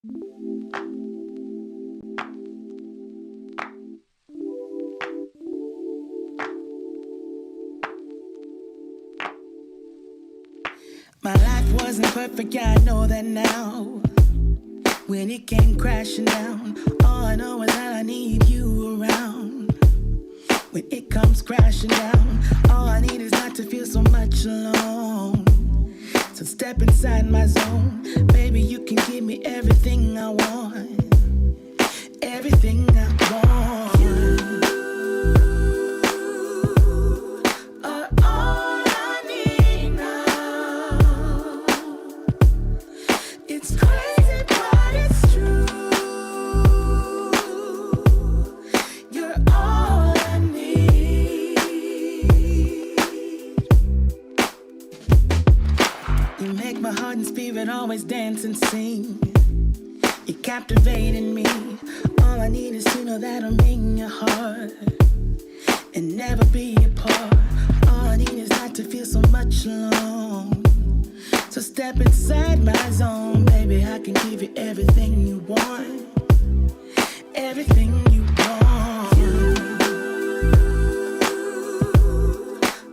My life wasn't perfect, yeah, I know that now. When it came crashing down, all I know is that I need you around. When it comes crashing down, all I need is not to feel so much alone. So step inside my zone, baby, you can give me everything I want. Everything I want. You are all I need now. It's crazy, but it's true. You're all I need. You make my heart and spirit always dance and sing. You're captivating me. All I need is to know that I'm in your heart and never be apart. All I need is not to feel so much alone. So step inside my zone, baby, I can give you everything you want. Everything you want. You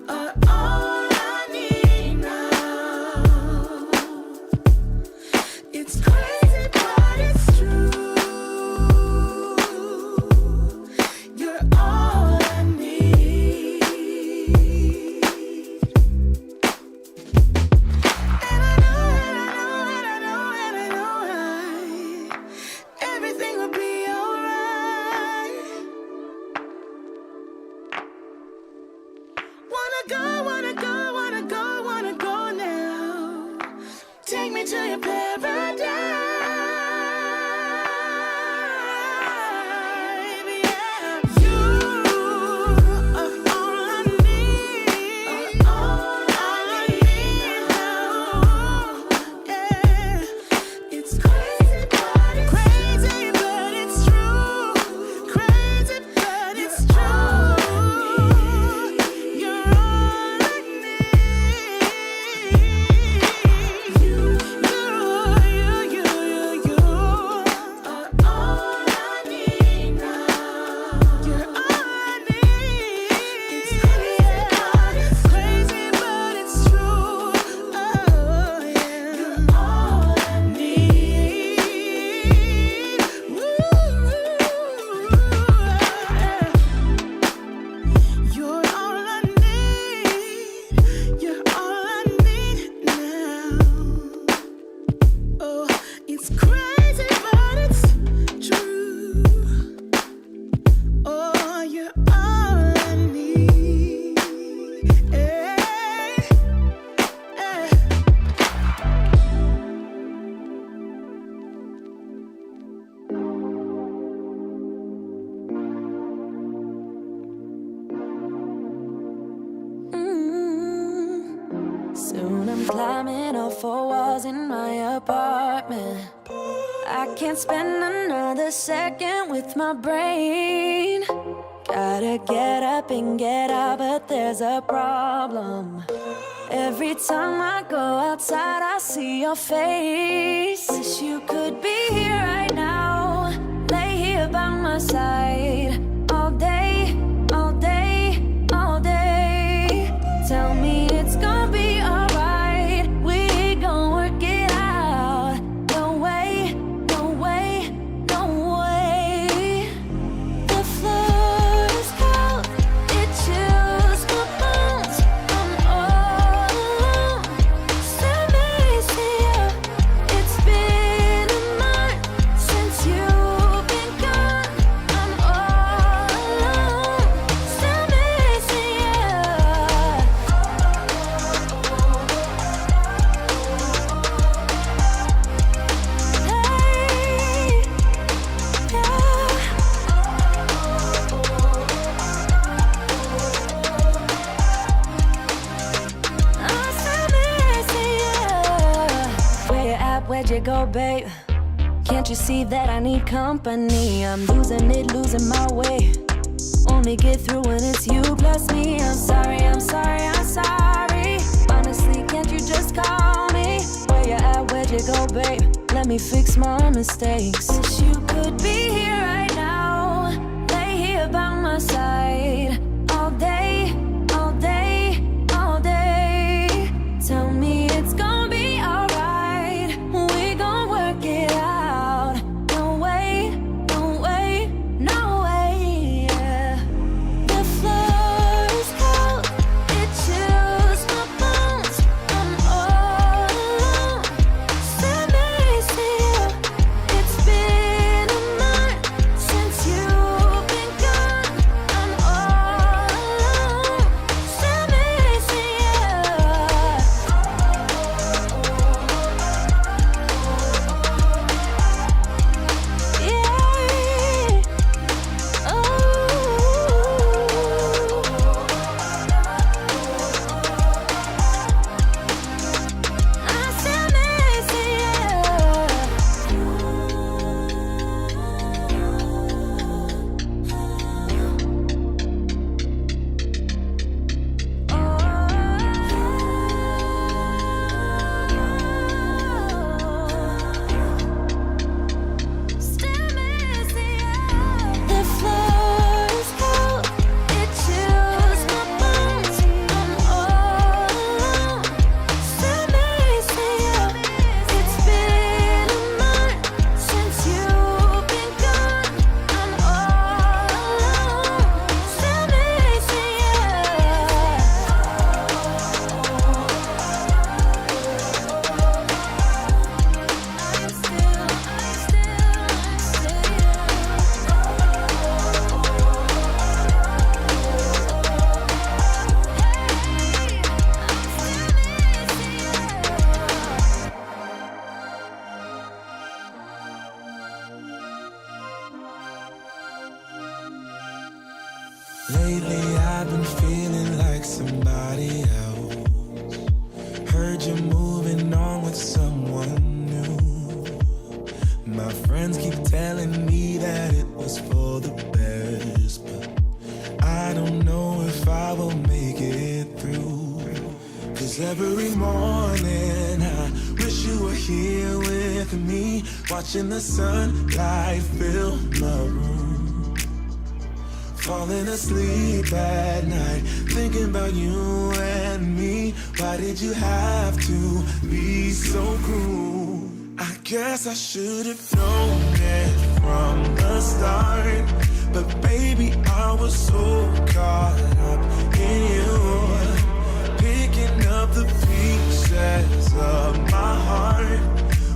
are all I need now. It's crazy, but it's true. You're all I need. And I know everything will be alright. Wanna go now. Take me to your paradise. Yeah. You are all I need. All I need now. Yeah. It's crazy, but it's true. Crazy, but it's true. You're all I need. You are all I need now. You're all I need. It's crazy, but it's true. Oh yeah. You're all I need. You're all I need. You're all I need now. Oh, it's crazy, but it's true. Oh, you're all I need. Hey, hey. Soon I'm climbing all four walls in my apartment. I can't spend another second with my brain. Gotta get up and get out, but there's a problem. Every time I go outside, I see your face. Wish you could be here right now, lay here by my side. All day, all day, all day. Tell me it's gonna be alright. We gon' work it out. No way, no way, no way. The floor is cold, it chills my bones. I'm all alone. Still missing you. It's been a month since you've been gone. I'm all alone. Still missing you. Hey, I'm still missing you. Where you at? Where'd you go, babe? Can't you see that I need company? I'm losing it, losing my way. Only get through when it's you plus me. I'm sorry, I'm sorry, I'm sorry. Honestly, can't you just call me? Where you at? Where'd you go, babe? let me fix my mistakes. Wish you could be here right now, lay here by my side, all day, all day, all day. Tell me it's gonna be alright, we gon' work it out. No way, no way, no way, yeah. The floor is cold, it chills my bones. I'm all alone, set me still. It's been a month since you've been gone. I'm all alone, set me still. Yeah. Oh. I still miss you. Still miss you. The floor is cold, it chills my bones. I'm all alone, still miss you. It's been a month since you've been gone. I'm all alone, still miss you. Lately I've been feeling like somebody else. Heard you're moving on with someone new. My friends keep telling me that it was for the best, but I don't know if I will make it through. Cause every morning I wish you were here with me, watching the sunlight fill my room. Falling asleep at night, thinking about you and me. Why did you have to be so cruel? I guess I should have known it from the start, but baby, I was so caught up in you, picking up the pieces of my heart.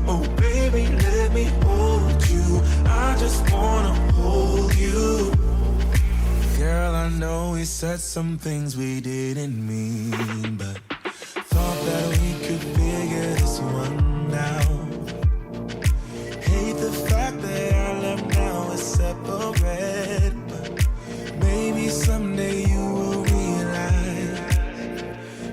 Oh baby, let me hold you, I just wanna hold you. Girl, I know we said some things we didn't mean, but thought that we could figure this one out. Hate the fact that our love now is separate, but maybe someday you will realize.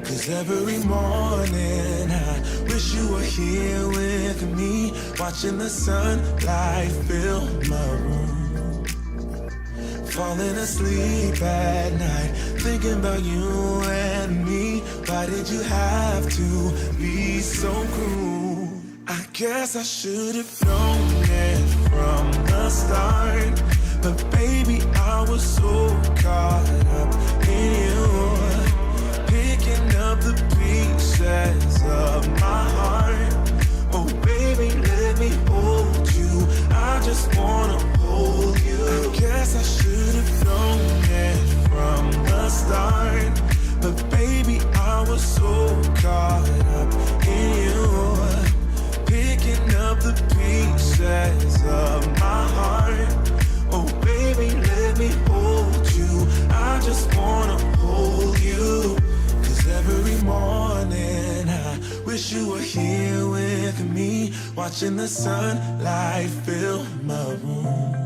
Cause every morning I wish you were here with me, watching the sunlight fill my room. Falling asleep at night, thinking about you and me. Why did you have to be so cruel? I guess I should have known it from the start, but baby, I was so caught up in you, picking up the pieces of my heart. Oh baby, let me hold you, I just wanna hold you. I guess I should have known it from the start, but baby, I was so caught up in you, picking up the pieces of my heart. Oh baby, let me hold you, I just wanna hold you. Cause every morning I wish you were here with me, watching the sunlight fill my room.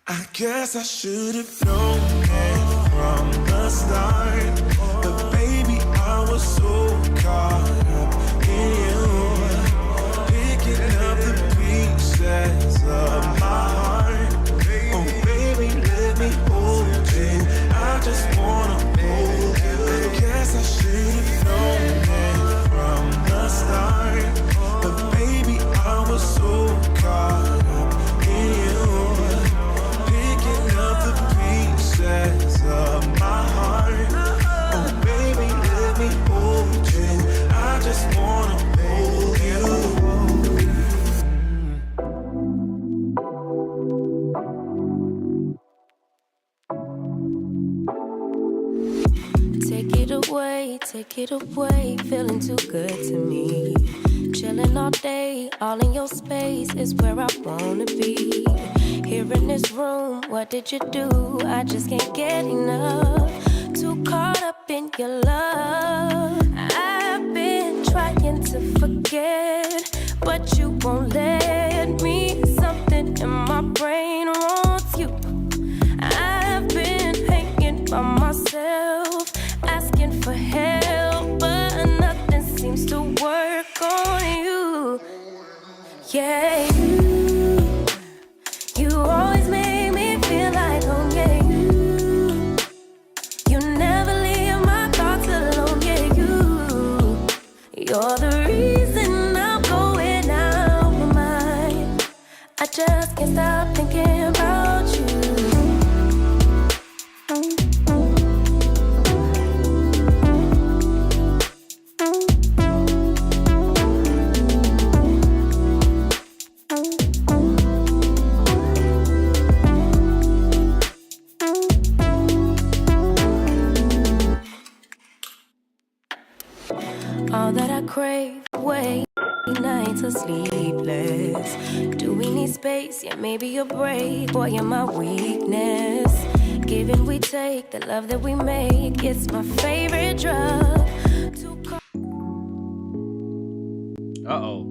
I guess I should have known it from the start, but baby, I was so caught up in you, picking up the pieces of my heart. Oh baby, let me hold you, I just wanna hold you. I guess I should have known it from the start, away, take it away. Feeling too good to me. Chilling all day, all in your space is where I wanna be. Here in this room, what did you do? I just can't get enough. Too caught up in your love. I've been trying to forget, but you won't let me. Something in my brain wants you. I've been hanging by myself, asking for help, but nothing seems to work on you. Yeah, you always make me feel like home. Yeah, you never leave my thoughts alone. Yeah, you're the reason I'm going out my mind. I just can't stop thinking about you. All that I crave, way nights are sleepless. Do we need space? Yeah, maybe a break. Boy, you're my weakness. Give and we take, the love that we make, it's my favorite drug. Uh-oh.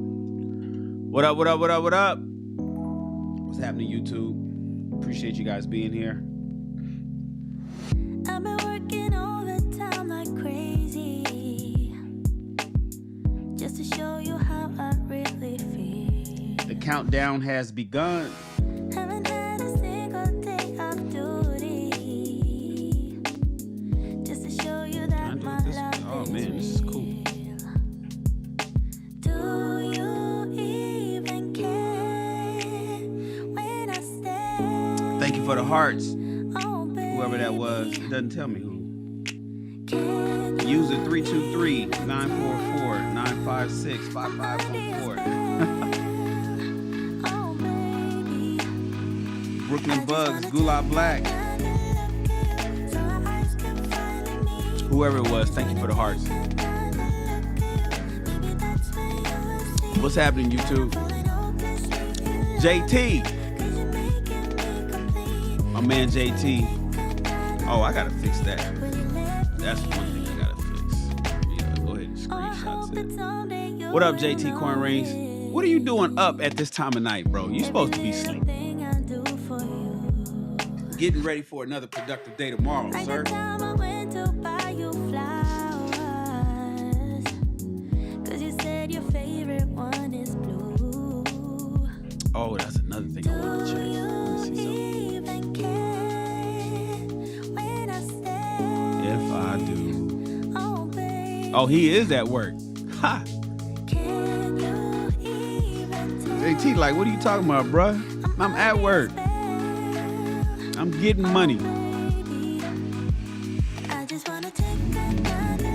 What up, what up, what up, what up? What's happening, YouTube? Appreciate you guys being here. I've been working overtime like crazy, just to show you how I really feel. The countdown has begun. Haven't had a single day of duty, just to show you that my love oh man, this is cool. Do you even care when I stay? Thank you for the hearts. Oh, Whoever that was, it doesn't tell me who. can you User 323-944-956-5514. oh, baby. Brooklyn Bugs, Gulab Black. So our eyes can finally meet. Whoever it was, thank you for the hearts. Maybe that's when you will see. What's happening, YouTube? JT. My man JT. Oh, I gotta fix that. That's one thing I gotta fix. Yeah, go ahead and screenshot it. What up, JT Corn Rings? What are you doing up at this time of night, bro? You supposed to be asleep. Getting ready for another productive day tomorrow, sir. Oh, that's another thing I want to check. Let me see something. If I do. Oh, he is at work. Ha! JT, like, what are you talking about, bruh? I'm at work. I'm getting money. I just wanna take another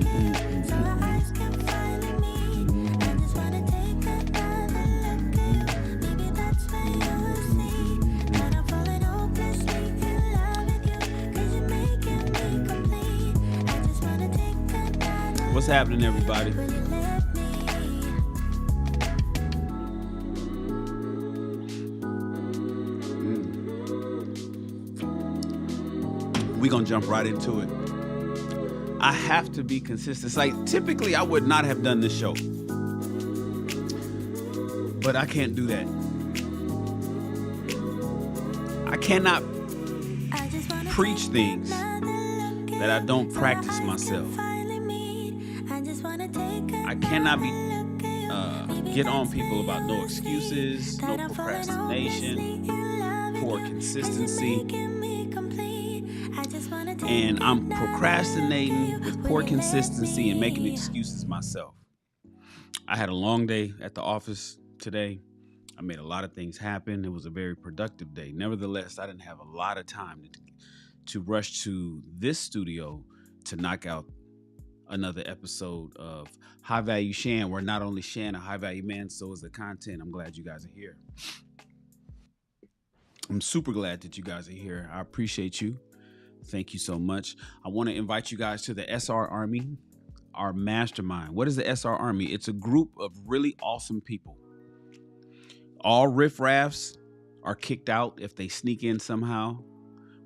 look so our eyes can finally meet. I just wanna take another look. Maybe that's when you will see that I'm falling hopelessly in love with you, 'cause you're making me complete. I just wanna take another What's happening, everybody? will you let me? We're going to jump right into it. I have to be consistent. It's like, typically, I would not have done this show. But I can't do that. I cannot I just wanna preach take things another look that I don't practice myself. I cannot be get on people about no excuses, no procrastination, poor consistency. And I'm procrastinating with poor consistency and making excuses myself. I had a long day at the office today. I made a lot of things happen. It was a very productive day. Nevertheless, I didn't have a lot of time to rush to this studio to knock out another episode of High Value Shan, where not only Shan a high value man, so is the content. I'm glad you guys are here. I'm super glad that you guys are here. I appreciate you. Thank you so much. I want to invite you guys to the SR Army, our mastermind. What is the SR Army? It's a group of really awesome people. All riffraffs are kicked out if they sneak in somehow.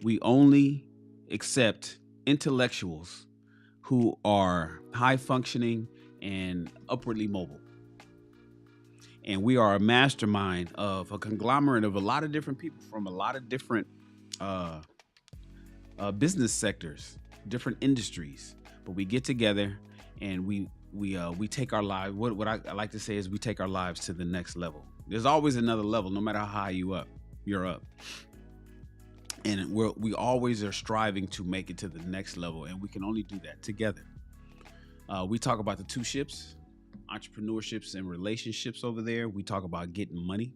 We only accept intellectuals who are high functioning and upwardly mobile. And we are a mastermind of a conglomerate of a lot of different people from a lot of different business sectors, different industries. But we get together and we take our lives. What I like to say is we take our lives to the next level. There's always another level, no matter how high you're up. And we always are striving to make it to the next level, and we can only do that together. We talk about the two ships, entrepreneurships and relationships over there. We talk about getting money.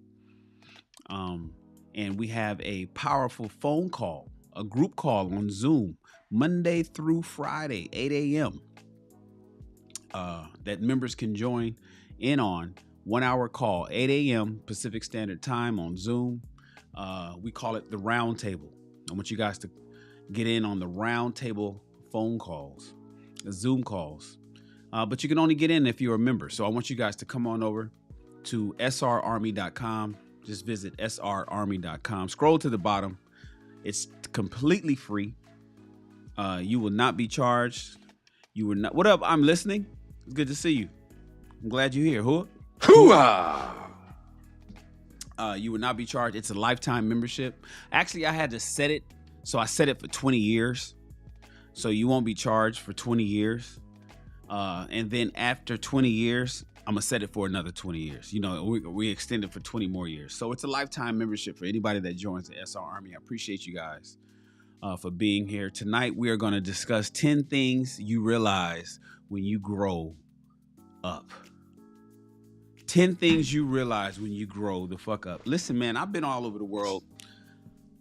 And we have a powerful phone call, a group call on Zoom, Monday through Friday, 8 a.m. That members can join in on. 1 hour call, 8 a.m. Pacific Standard Time on Zoom. We call it the round table. I want you guys to get in on the round table phone calls, the Zoom calls. But you can only get in if you're a member. So I want you guys to come on over to srarmy.com. Just visit srarmy.com. Scroll to the bottom. It's completely free. You will not be charged. You will not. What up? I'm listening. It's good to see you. I'm glad you're here. Hooah! You will not be charged. It's a lifetime membership. Actually, I had to set it. So I set it for 20 years. So you won't be charged for 20 years. And then after 20 years, I'm going to set it for another 20 years. You know, we extend it for 20 more years. So it's a lifetime membership for anybody that joins the SR Army. I appreciate you guys for being here. Tonight, we are going to discuss 10 things you realize when you grow up. 10 things you realize when you grow the fuck up. Listen, man, I've been all over the world.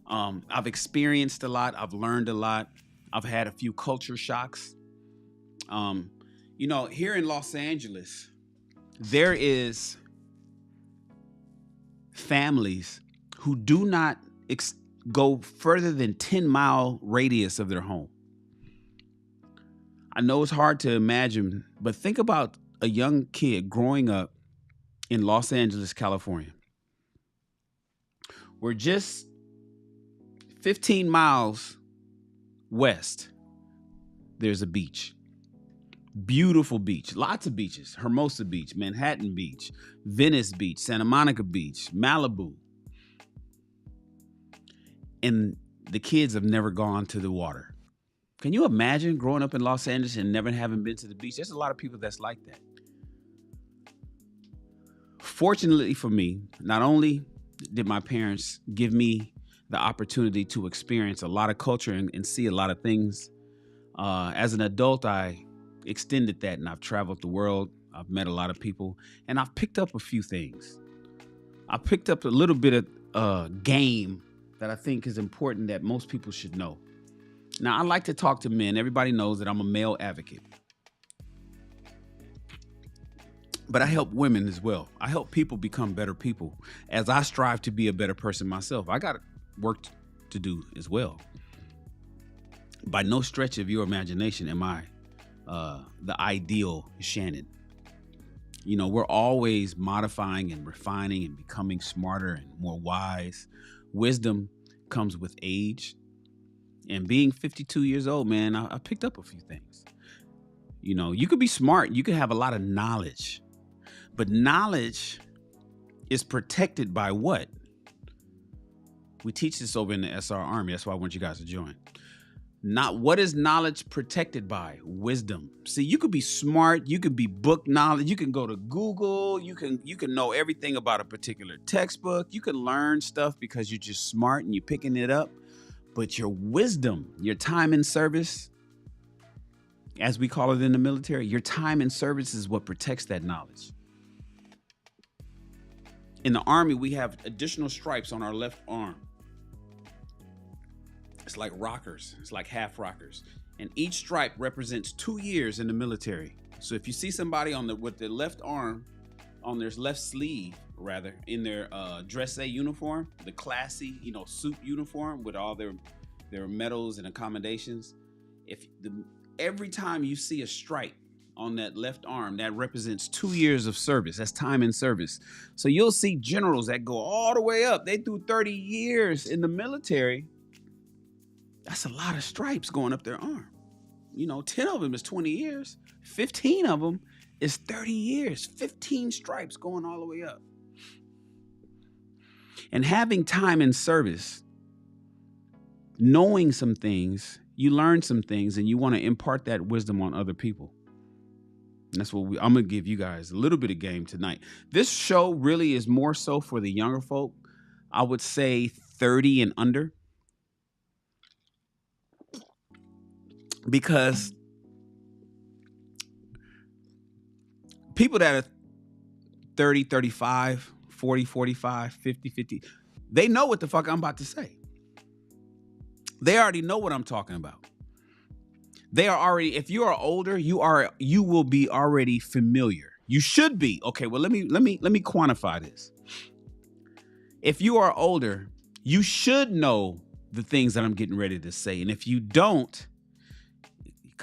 I've experienced a lot. I've learned a lot. I've had a few culture shocks. You know, here in Los Angeles, there is families who do not go further than 10-mile radius of their home. I know it's hard to imagine, but think about a young kid growing up in Los Angeles, California. We're just 15 miles west. There's a beach. Beautiful beach. Lots of beaches. Hermosa Beach, Manhattan Beach, Venice Beach, Santa Monica Beach, Malibu. And the kids have never gone to the water. Can you imagine growing up in Los Angeles and never having been to the beach? There's a lot of people that's like that. Fortunately for me, not only did my parents give me the opportunity to experience a lot of culture and see a lot of things, as an adult, I extended that and I've traveled the world. I've met a lot of people and I've picked up a few things. I picked up a little bit of game that I think is important that most people should know. Now, I like to talk to men. Everybody knows that I'm a male advocate. But I help women as well. I help people become better people as I strive to be a better person myself. I got work to do as well. By no stretch of your imagination am I the ideal Shannon. You know, we're always modifying and refining and becoming smarter and more wise. Wisdom comes with age. And being 52 years old, man, I picked up a few things. You know, you could be smart. You could have a lot of knowledge. But knowledge is protected by what? We teach this over in the SR Army. That's why I want you guys to join. Not what is knowledge protected by? Wisdom. See, you could be smart. You could be book knowledge. You can go to Google. You can know everything about a particular textbook. You can learn stuff because you're just smart and you're picking it up. But your wisdom, your time in service, as we call it in the military, your time in service is what protects that knowledge. In the Army, we have additional stripes on our left arm. It's like rockers. It's like half rockers. And each stripe represents 2 years in the military. So if you see somebody with their left arm, on their left sleeve, in their dress uniform, the classy, suit uniform with all their there are medals and accommodations. Every time you see a stripe on that left arm, that represents 2 years of service. That's time in service. So you'll see generals that go all the way up. They do 30 years in the military. That's a lot of stripes going up their arm. 10 of them is 20 years. 15 of them is 30 years. 15 stripes going all the way up. And having time in service, knowing some things, you learn some things, and you want to impart that wisdom on other people. And that's what I'm going to give you guys a little bit of game tonight. This show really is more so for the younger folk. I would say 30 and under. Because people that are 30, 35, 40, 45, 50, 50, they know what the fuck I'm about to say. They already know what I'm talking about. They are already, if you are older, you will be already familiar. You should be. Okay, well, let me quantify this. If you are older, you should know the things that I'm getting ready to say. And if you don't, it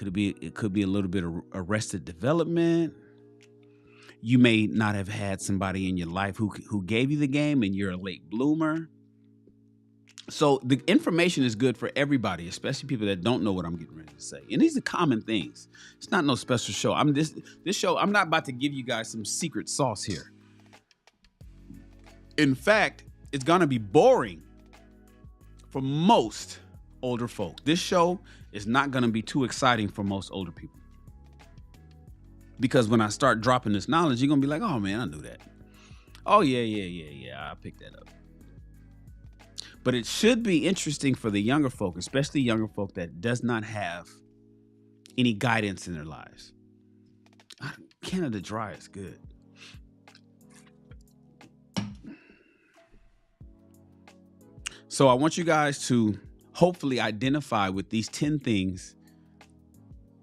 could be a little bit of arrested development. You may not have had somebody in your life who gave you the game, and you're a late bloomer. So the information is good for everybody, especially people that don't know what I'm getting ready to say. And these are common things. It's not no special show. This show, I'm not about to give you guys some secret sauce here. In fact, it's going to be boring for most older folk. This show is not going to be too exciting for most older people. Because when I start dropping this knowledge, you're going to be like, oh man, I knew that. Oh yeah, I picked that up. But it should be interesting for the younger folk, especially younger folk that does not have any guidance in their lives. Canada Dry is good. So I want you guys to hopefully identify with these 10 things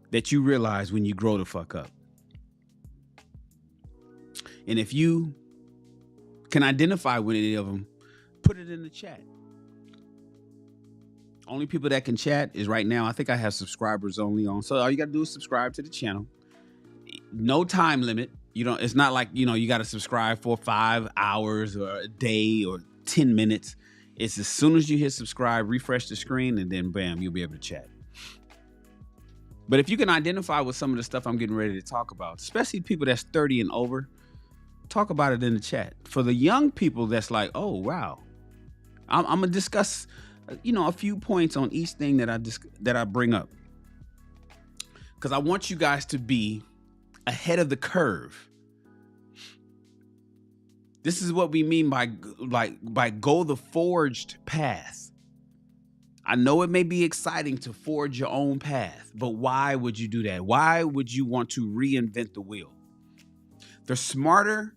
that you realize when you grow the fuck up. And if you can identify with any of them, put it in the chat. Only people that can chat is right now. I think I have subscribers only on. So all you got to do is subscribe to the channel. No time limit. It's not like, you got to subscribe for 5 hours or a day or 10 minutes. It's as soon as you hit subscribe, refresh the screen, and then bam, you'll be able to chat. But if you can identify with some of the stuff I'm getting ready to talk about, especially people that's 30 and over, talk about it in the chat. For the young people that's like, oh, wow. I'm going to discuss a few points on each thing that I bring up, because I want you guys to be ahead of the curve. This is what we mean by go the forged path. I know it may be exciting to forge your own path, but why would you do that? Why would you want to reinvent the wheel? The smarter,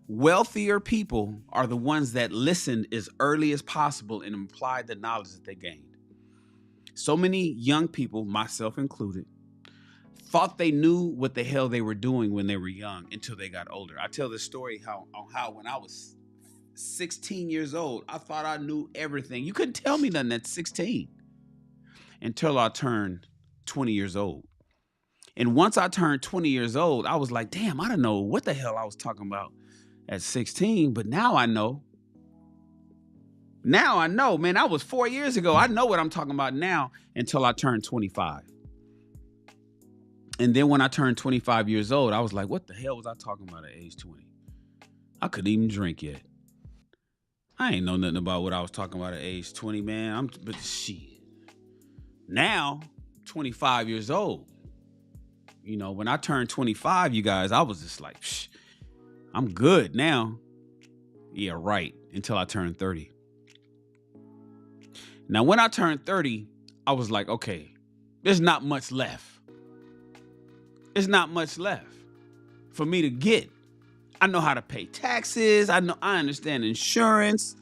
wealthier people are the ones that listened as early as possible and applied the knowledge that they gained. So many young people, myself included, thought they knew what the hell they were doing when they were young until they got older. I tell this story how when I was 16 years old, I thought I knew everything. You couldn't tell me nothing at 16 until I turned 20 years old. And once I turned 20 years old, I was like, damn, I don't know what the hell I was talking about at 16, but now I know. Now I know, man, that was 4 years ago. I know what I'm talking about now until I turned 25. And then when I turned 25 years old, I was like, what the hell was I talking about at age 20? I couldn't even drink yet. I ain't know nothing about what I was talking about at age 20, man. But shit. Now, 25 years old. When I turned 25, you guys, I was just like, psh, I'm good now. Yeah, right. Until I turned 30. Now, when I turned 30, I was like, okay, there's not much left. There's not much left for me to get. I know how to pay taxes. I understand insurance.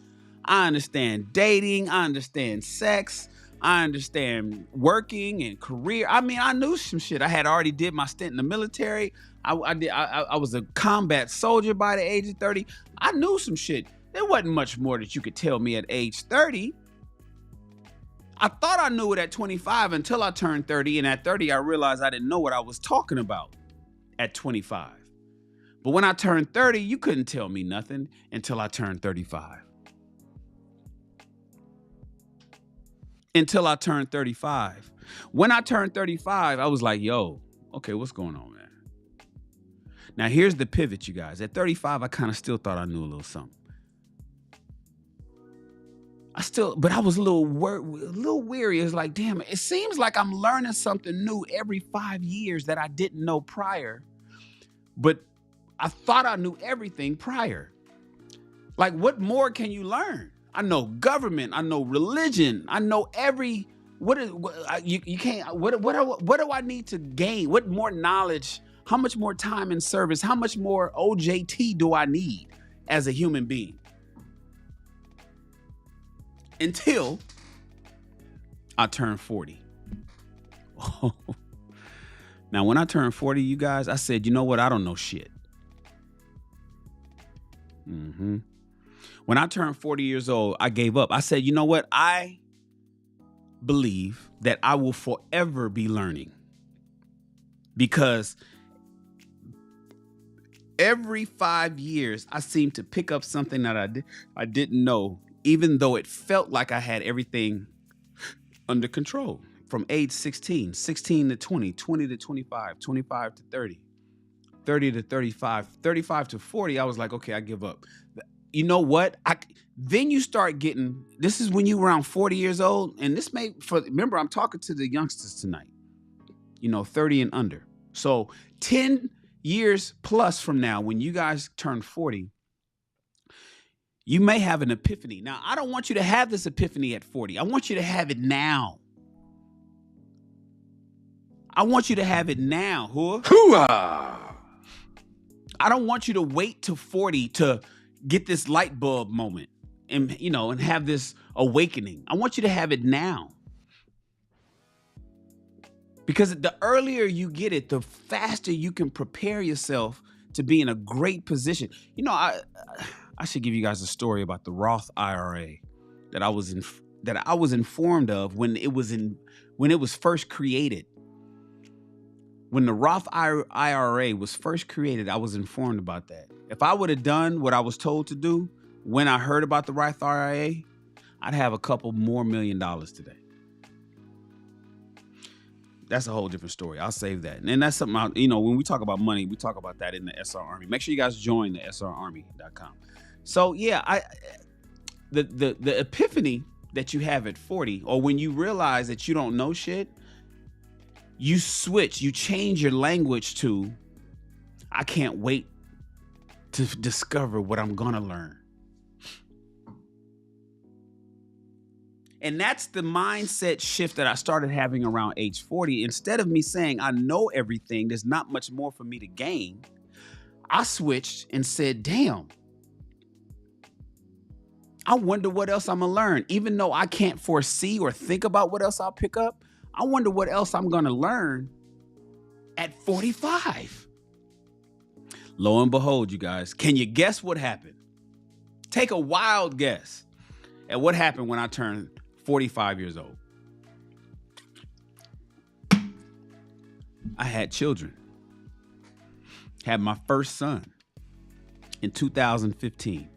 I understand dating. I understand sex. I understand working and career. I mean, I knew some shit. I had already did my stint in the military. I was a combat soldier by the age of 30. I knew some shit. There wasn't much more that you could tell me at age 30. I thought I knew it at 25 until I turned 30. And at 30, I realized I didn't know what I was talking about at 25. But when I turned 30, you couldn't tell me nothing until I turned 35. Until I turned 35. When I turned 35, I was like, yo, okay, what's going on, man? Now, here's the pivot, you guys. At 35, I kind of still thought I knew a little something. But I was a little weary. It's like, damn, it seems like I'm learning something new every 5 years that I didn't know prior. But I thought I knew everything prior. Like, what more can you learn? I know government. I know religion. I know what do I need to gain? What more knowledge? How much more time in service? How much more OJT do I need as a human being? Until I turned 40. Now, when I turned 40, you guys, I said, you know what? I don't know shit. When I turned 40 years old, I gave up. I said, you know what? I believe that I will forever be learning. Because every 5 years, I seem to pick up something that I didn't know, even though it felt like I had everything under control. From age 16 to 20, 20 to 25, 25 to 30, 30 to 35, 35 to 40, I was like, okay, I give up. You know what? Then you start getting, this is when you're around 40 years old, and remember, I'm talking to the youngsters tonight, 30 and under. So 10 years plus from now, when you guys turn 40, you may have an epiphany. Now, I don't want you to have this epiphany at 40. I want you to have it now. I want you to have it now. Hooah! I don't want you to wait till 40 to get this light bulb moment and have this awakening. I want you to have it now. Because the earlier you get it, the faster you can prepare yourself to be in a great position. I should give you guys a story about the Roth IRA that I was informed of when it was first created. When the Roth IRA was first created, I was informed about that. If I would have done what I was told to do when I heard about the Roth IRA, I'd have a couple more $1 million today. That's a whole different story. I'll save that. And that's something, when we talk about money, we talk about that in the SR Army. Make sure you guys join the srarmy.com. So yeah, the epiphany that you have at 40, or when you realize that you don't know shit, you change your language to, I can't wait to discover what I'm gonna learn. And that's the mindset shift that I started having around age 40. Instead of me saying, I know everything, there's not much more for me to gain, I switched and said, damn, I wonder what else I'm gonna learn. Even though I can't foresee or think about what else I'll pick up, I wonder what else I'm gonna learn at 45. Lo and behold, you guys, can you guess what happened? Take a wild guess at what happened when I turned 45 years old. I had children. Had my first son in 2015,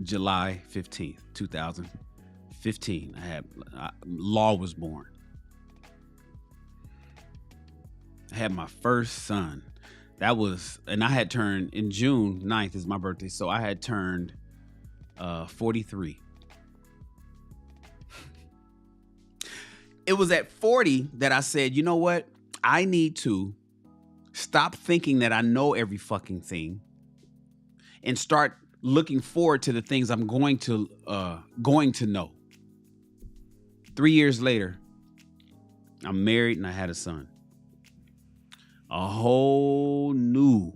July 15th, 2015. Law was born. I had my first son. And I had turned, in June 9th is my birthday, so I had turned 43. It was at 40 that I said, you know what? I need to stop thinking that I know every fucking thing and start looking forward to the things I'm going to know. 3 years later, I'm married and I had a son. A whole new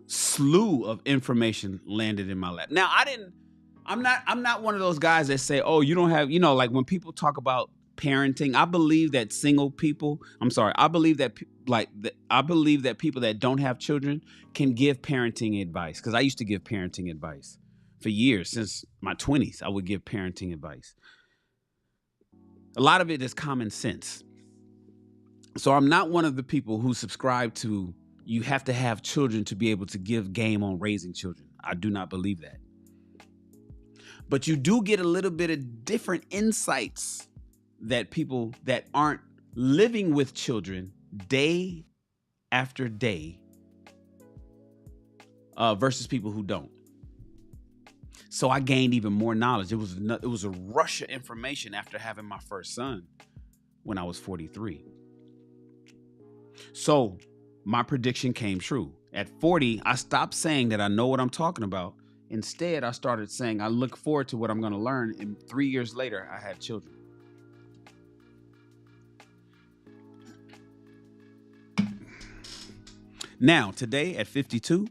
slew of information landed in my lap. Now, I'm not one of those guys that say, oh, you don't have, like when people talk about parenting, I believe that I believe that people that don't have children can give parenting advice. Because I used to give parenting advice for years. Since my 20s, I would give parenting advice. A lot of it is common sense. So I'm not one of the people who subscribe to you have to have children to be able to give game on raising children. I do not believe that. But you do get a little bit of different insights that people that aren't living with children day after day versus people who don't. So I gained even more knowledge. It was a rush of information after having my first son when I was 43. So my prediction came true. At 40, I stopped saying that I know what I'm talking about. Instead, I started saying I look forward to what I'm going to learn. And 3 years later, I had children. Now, today at 52,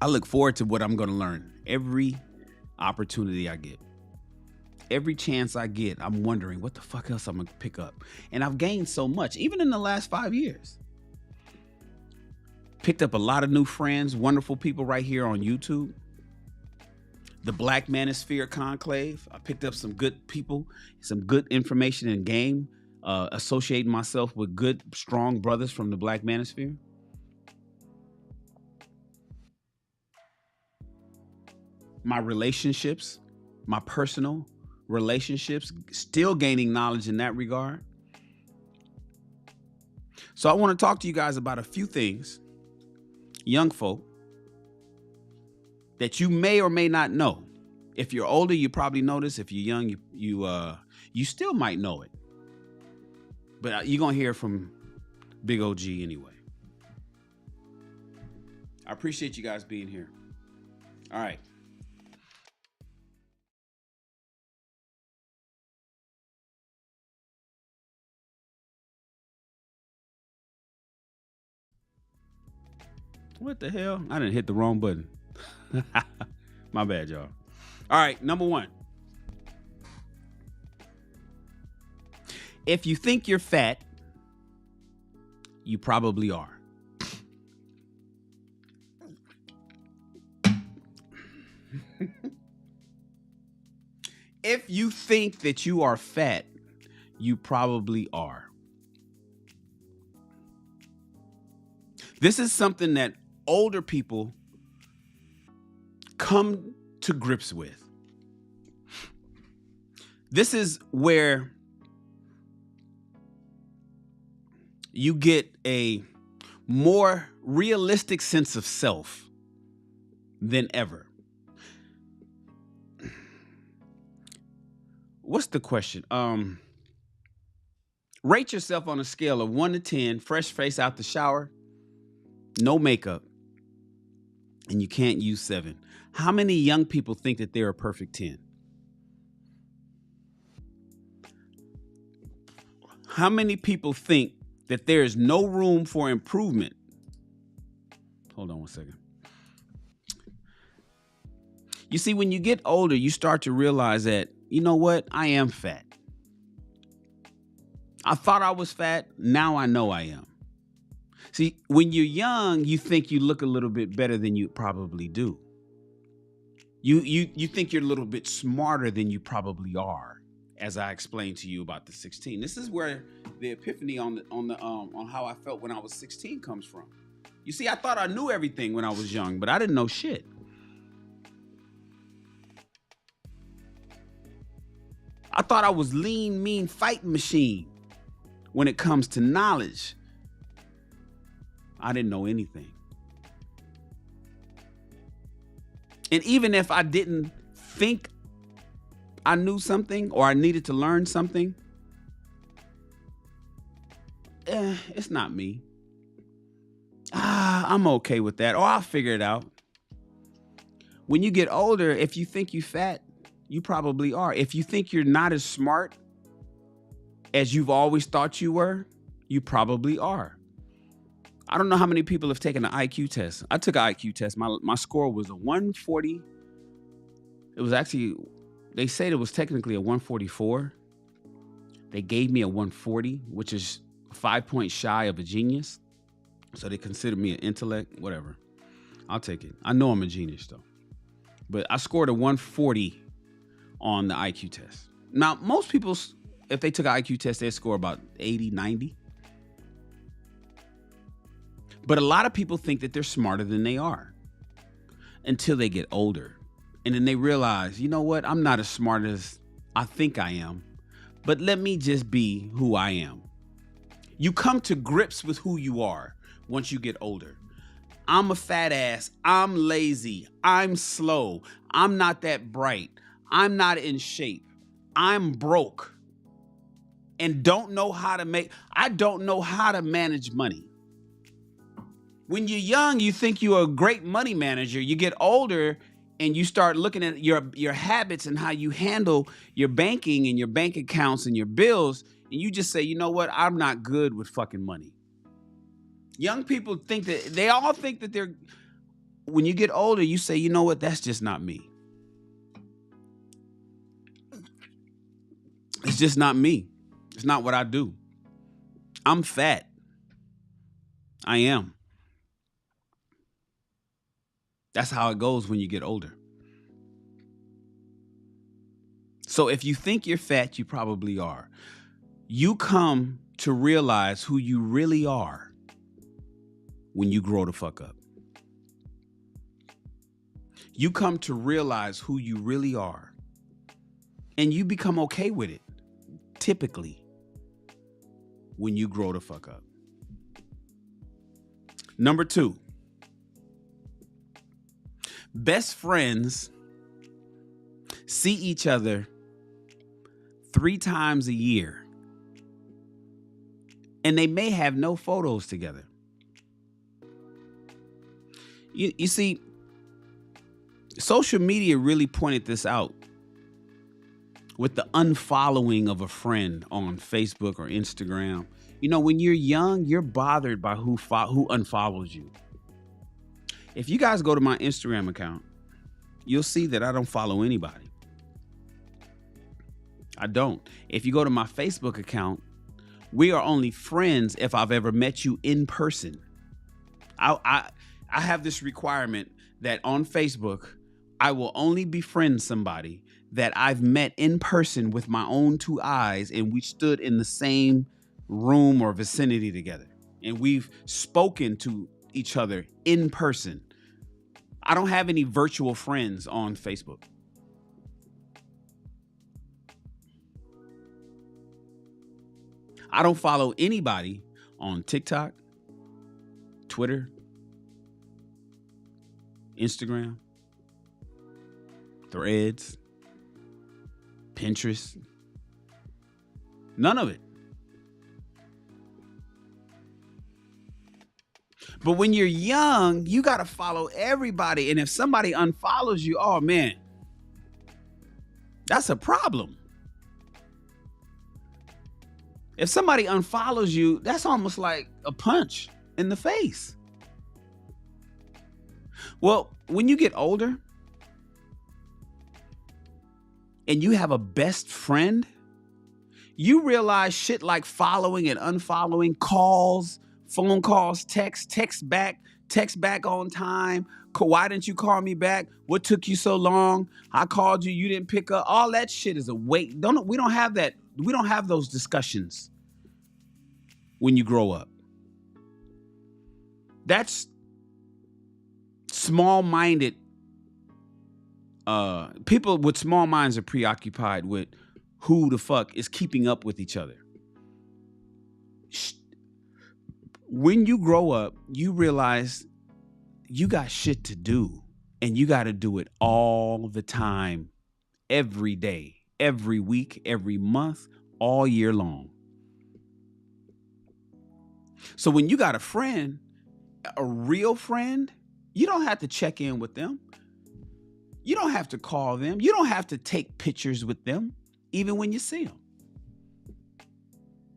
I look forward to what I'm going to learn every opportunity I get. Every chance I get, I'm wondering what the fuck else I'm going to pick up. And I've gained so much, even in the last 5 years. Picked up a lot of new friends, wonderful people right here on YouTube. The Black Manosphere Conclave. I picked up some good people, some good information in game, associating myself with good, strong brothers from the Black Manosphere. My relationships, my personal relationships, still gaining knowledge in that regard. So I want to talk to you guys about a few things, young folk, that you may or may not know. If you're older, you probably know this. If you're young, you still might know it. But you're going to hear from Big OG anyway. I appreciate you guys being here. All right. What the hell? I didn't hit the wrong button. My bad, y'all. All right, number one. If you think you're fat, you probably are. If you think that you are fat, you probably are. This is something that older people come to grips with. This is where you get a more realistic sense of self than ever. What's the question? Rate yourself on a scale of 1 to 10, fresh face out the shower, no makeup, and you can't use 7. How many young people think that they're a perfect 10? How many people think that there is no room for improvement? Hold on one second. You see, when you get older, you start to realize that, you know what? I am fat. I thought I was fat. Now I know I am. See, when you're young, you think you look a little bit better than you probably do. You think you're a little bit smarter than you probably are, as I explained to you about the 16. This is where the epiphany on how I felt when I was 16 comes from. You see, I thought I knew everything when I was young, but I didn't know shit. I thought I was lean, mean fighting machine when it comes to knowledge. I didn't know anything. And even if I didn't think I knew something or I needed to learn something, it's not me. I'm okay with that. Or I'll figure it out. When you get older, if you think you're fat, you probably are. If you think you're not as smart as you've always thought you were, you probably are. I don't know how many people have taken an IQ test. I took an IQ test. My score was a 140. It was actually, they said it was technically a 144. They gave me a 140, which is 5 points shy of a genius. So they consider me an intellect, whatever. I'll take it. I know I'm a genius though. But I scored a 140 on the IQ test. Now, most people if they took an IQ test, they'd score about 80, 90. But a lot of people think that they're smarter than they are until they get older. And then they realize, you know what? I'm not as smart as I think I am, but let me just be who I am. You come to grips with who you are once you get older. I'm a fat ass. I'm lazy. I'm slow. I'm not that bright. I'm not in shape. I'm broke and I don't know how to manage money. When you're young, you think you're a great money manager. You get older and you start looking at your habits and how you handle your banking and your bank accounts and your bills. And you just say, you know what? I'm not good with fucking money. Young people they all think that when you get older, you say, you know what? That's just not me. It's just not me. It's not what I do. I'm fat. I am. That's how it goes when you get older. So if you think you're fat, you probably are. You come to realize who you really are when you grow the fuck up. You come to realize who you really are. And you become okay with it, typically, when you grow the fuck up. Number 2. Best friends see each other 3 times a year, and they may have no photos together. You see, social media really pointed this out with the unfollowing of a friend on Facebook or Instagram. You know, when you're young, you're bothered by who unfollows you. If you guys go to my Instagram account, you'll see that I don't follow anybody. I don't. If you go to my Facebook account, we are only friends if I've ever met you in person. I have this requirement that on Facebook, I will only befriend somebody that I've met in person with my own 2 eyes, and we stood in the same room or vicinity together, and we've spoken to each other in person. I don't have any virtual friends on Facebook. I don't follow anybody on TikTok, Twitter, Instagram, Threads, Pinterest. None of it. But when you're young, you got to follow everybody. And if somebody unfollows you, oh man, that's a problem. If somebody unfollows you, that's almost like a punch in the face. Well, when you get older and you have a best friend, you realize shit like following and unfollowing, calls, phone calls, text back on time. Why didn't you call me back? What took you so long? I called you, you didn't pick up. All that shit is a wait. We don't have that. We don't have those discussions when you grow up. That's small-minded. People with small minds are preoccupied with who the fuck is keeping up with each other. When you grow up, you realize you got shit to do, and you got to do it all the time, every day, every week, every month, all year long. So when you got a friend, a real friend, you don't have to check in with them. You don't have to call them. You don't have to take pictures with them, even when you see them.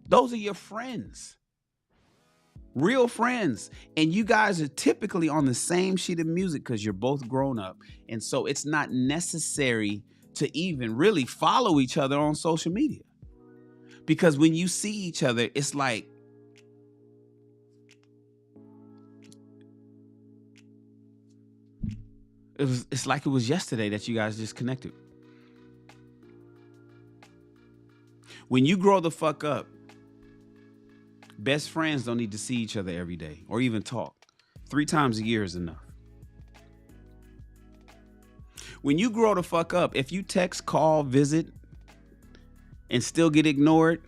Those are your friends. Real friends. And you guys are typically on the same sheet of music because you're both grown up. And so it's not necessary to even really follow each other on social media. Because when you see each other, it's like it's like it was yesterday that you guys just connected. When you grow the fuck up, best friends don't need to see each other every day or even talk. 3 times a year is enough. When you grow the fuck up, if you text, call, visit, and still get ignored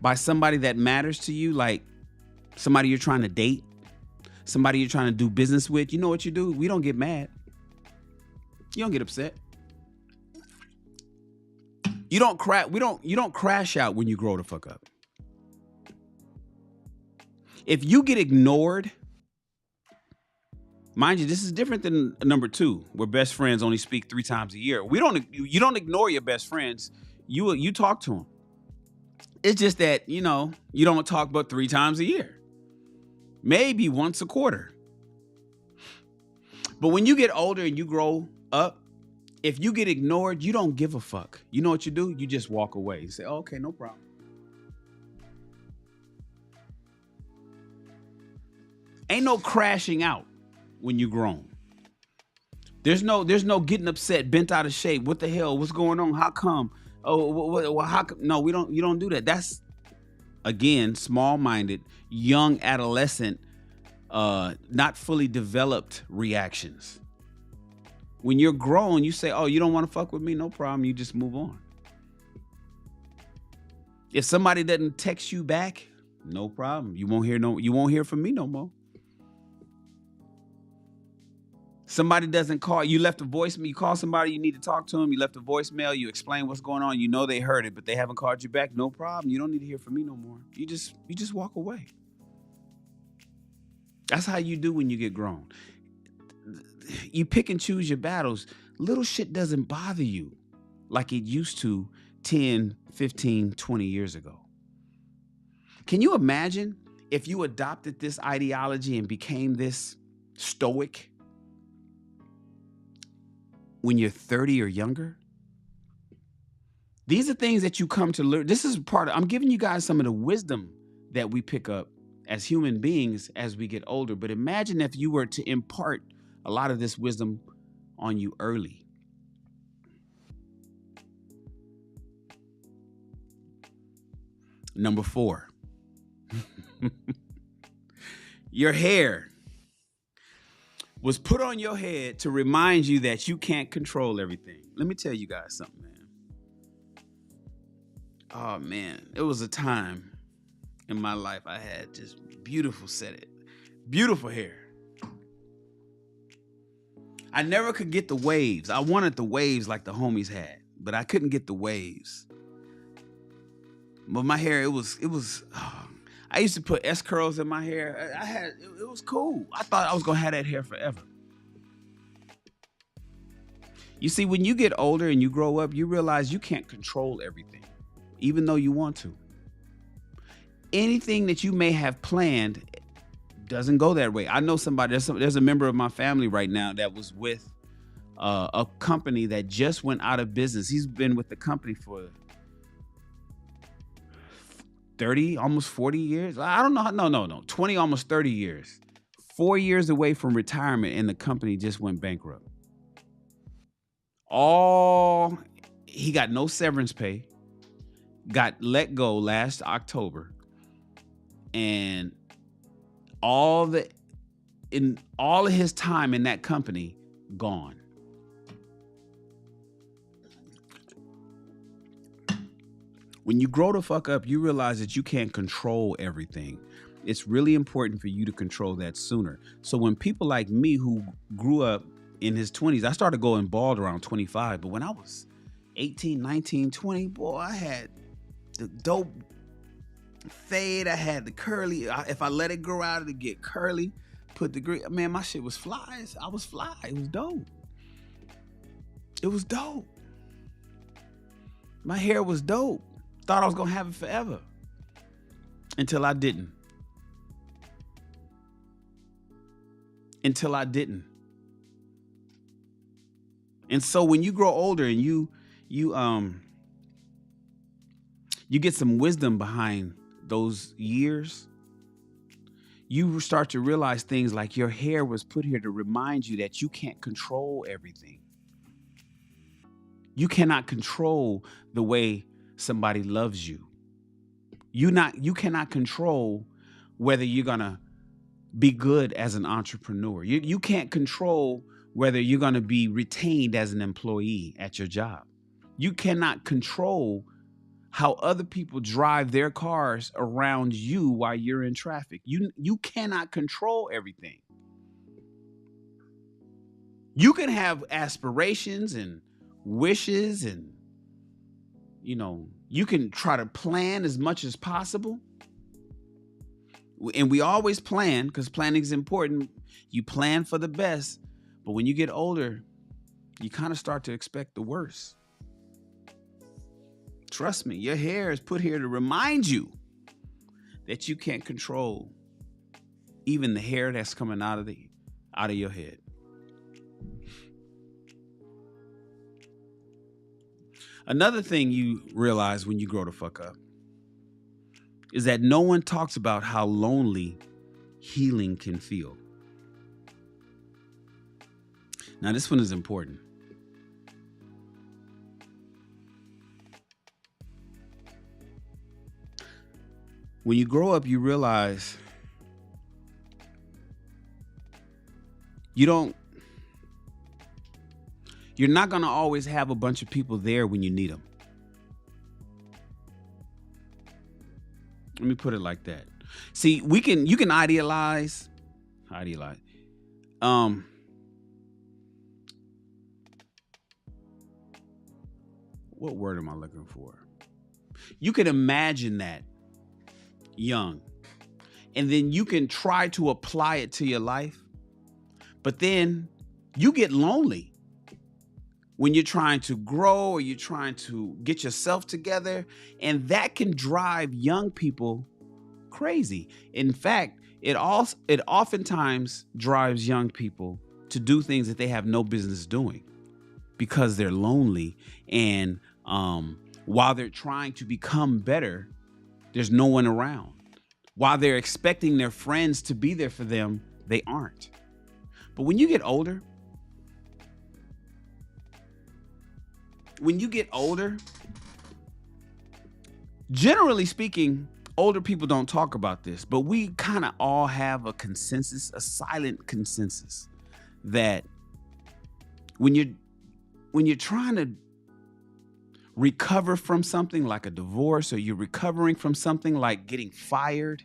by somebody that matters to you, like somebody you're trying to date, somebody you're trying to do business with, you know what you do? We don't get mad. You don't get upset. You don't crash out when you grow the fuck up. If you get ignored, mind you, this is different than number 2, where best friends only speak 3 times a year. You don't ignore your best friends. You talk to them. It's just that, you don't talk but 3 times a year. Maybe once a quarter. But when you get older and you grow up, if you get ignored, you don't give a fuck. You know what you do? You just walk away. You say, oh, okay, no problem. Ain't no crashing out when you grown. There's no getting upset, bent out of shape. What the hell? What's going on? How come? Oh, how come? No, you don't do that. That's, again, small-minded, young adolescent, not fully developed reactions. When you're grown, you say, oh, you don't want to fuck with me? No problem. You just move on. If somebody doesn't text you back, no problem. You won't hear from me no more. Somebody doesn't call, you left a voicemail, you call somebody, you need to talk to them, you left a voicemail, you explain what's going on, you know they heard it, but they haven't called you back, no problem. You don't need to hear from me no more. You just walk away. That's how you do when you get grown. You pick and choose your battles. Little shit doesn't bother you like it used to 10, 15, 20 years ago. Can you imagine if you adopted this ideology and became this stoic when you're 30 or younger? These are things that you come to learn. This is I'm giving you guys some of the wisdom that we pick up as human beings as we get older. But imagine if you were to impart a lot of this wisdom on you early. Number 4. Your hair was put on your head to remind you that you can't control everything. Let me tell you guys something, man. Oh, man. It was a time in my life I had just beautiful hair. I never could get the waves. I wanted the waves like the homies had, but I couldn't get the waves. But my hair, it was. I used to put S curls in my hair. It was cool. I thought I was gonna have that hair forever. You see, when you get older and you grow up, you realize you can't control everything, even though you want to. Anything that you may have planned doesn't go that way. I know somebody, there's a member of my family right now that was with a company that just went out of business. He's been with the company for 30, almost 40 years. I don't know. No. 20, almost 30 years. 4 years away from retirement, and the company just went bankrupt. He got no severance pay, got let go last October, and all of his time in that company gone. When you grow the fuck up, you realize that you can't control everything. It's really important for you to control that sooner. So when people like me who grew up in his 20s, I started going bald around 25, but when I was 18, 19, 20, boy, I had the dope fade. I had the curly. If I let it grow out, it'd get curly. Put the green. Man, my shit was fly. I was fly. It was dope. It was dope. My hair was dope. Thought I was gonna have it forever. Until I didn't. And so when you grow older and you get some wisdom behind those years, you start to realize things like your hair was put here to remind you that you can't control everything. You cannot control the way somebody loves you. You cannot control whether you're going to be good as an entrepreneur. You can't control whether you're going to be retained as an employee at your job. You cannot control how other people drive their cars around you while you're in traffic. You cannot control everything. You can have aspirations and wishes, and you can try to plan as much as possible. And we always plan, because planning is important. You plan for the best, but when you get older, you kind of start to expect the worst. Trust me, your hair is put here to remind you that you can't control even the hair that's coming out of your head. Another thing you realize when you grow the fuck up is that no one talks about how lonely healing can feel. Now, this one is important. When you grow up, you realize you're not going to always have a bunch of people there when you need them. Let me put it like that. See, you can idealize. What word am I looking for? You can imagine that young, and then you can try to apply it to your life, but then you get lonely when you're trying to grow or you're trying to get yourself together, and that can drive young people crazy. In fact, it oftentimes drives young people to do things that they have no business doing because they're lonely, and while they're trying to become better, there's no one around. While they're expecting their friends to be there for them, they aren't. But when you get older, generally speaking, older people don't talk about this, but we kind of all have a consensus, a silent consensus, that when you're trying to recover from something like a divorce, or you're recovering from something like getting fired,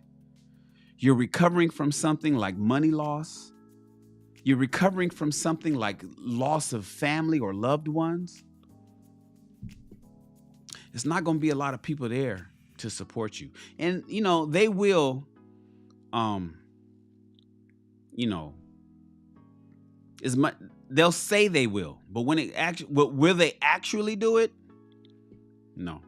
you're recovering from something like money loss, you're recovering from something like loss of family or loved ones, it's not going to be a lot of people there to support you. And, they will, as much, they'll say they will, but will they actually do it? No.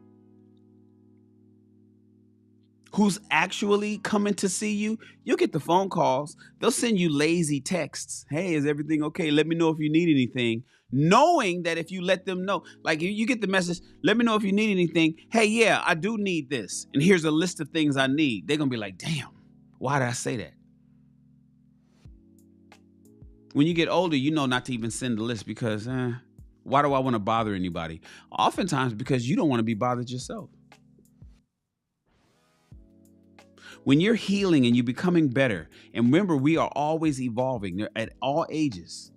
Who's actually coming to see you? You'll get the phone calls. They'll send you lazy texts. Hey, is everything okay? Let me know if you need anything. Knowing that if you let them know, like you get the message, let me know if you need anything. Hey, yeah, I do need this. And here's a list of things I need. They're going to be like, damn, why did I say that? When you get older, you know not to even send the list because, why do I want to bother anybody? Oftentimes because you don't want to be bothered yourself. When you're healing and you're becoming better, and remember, we are always evolving at all ages,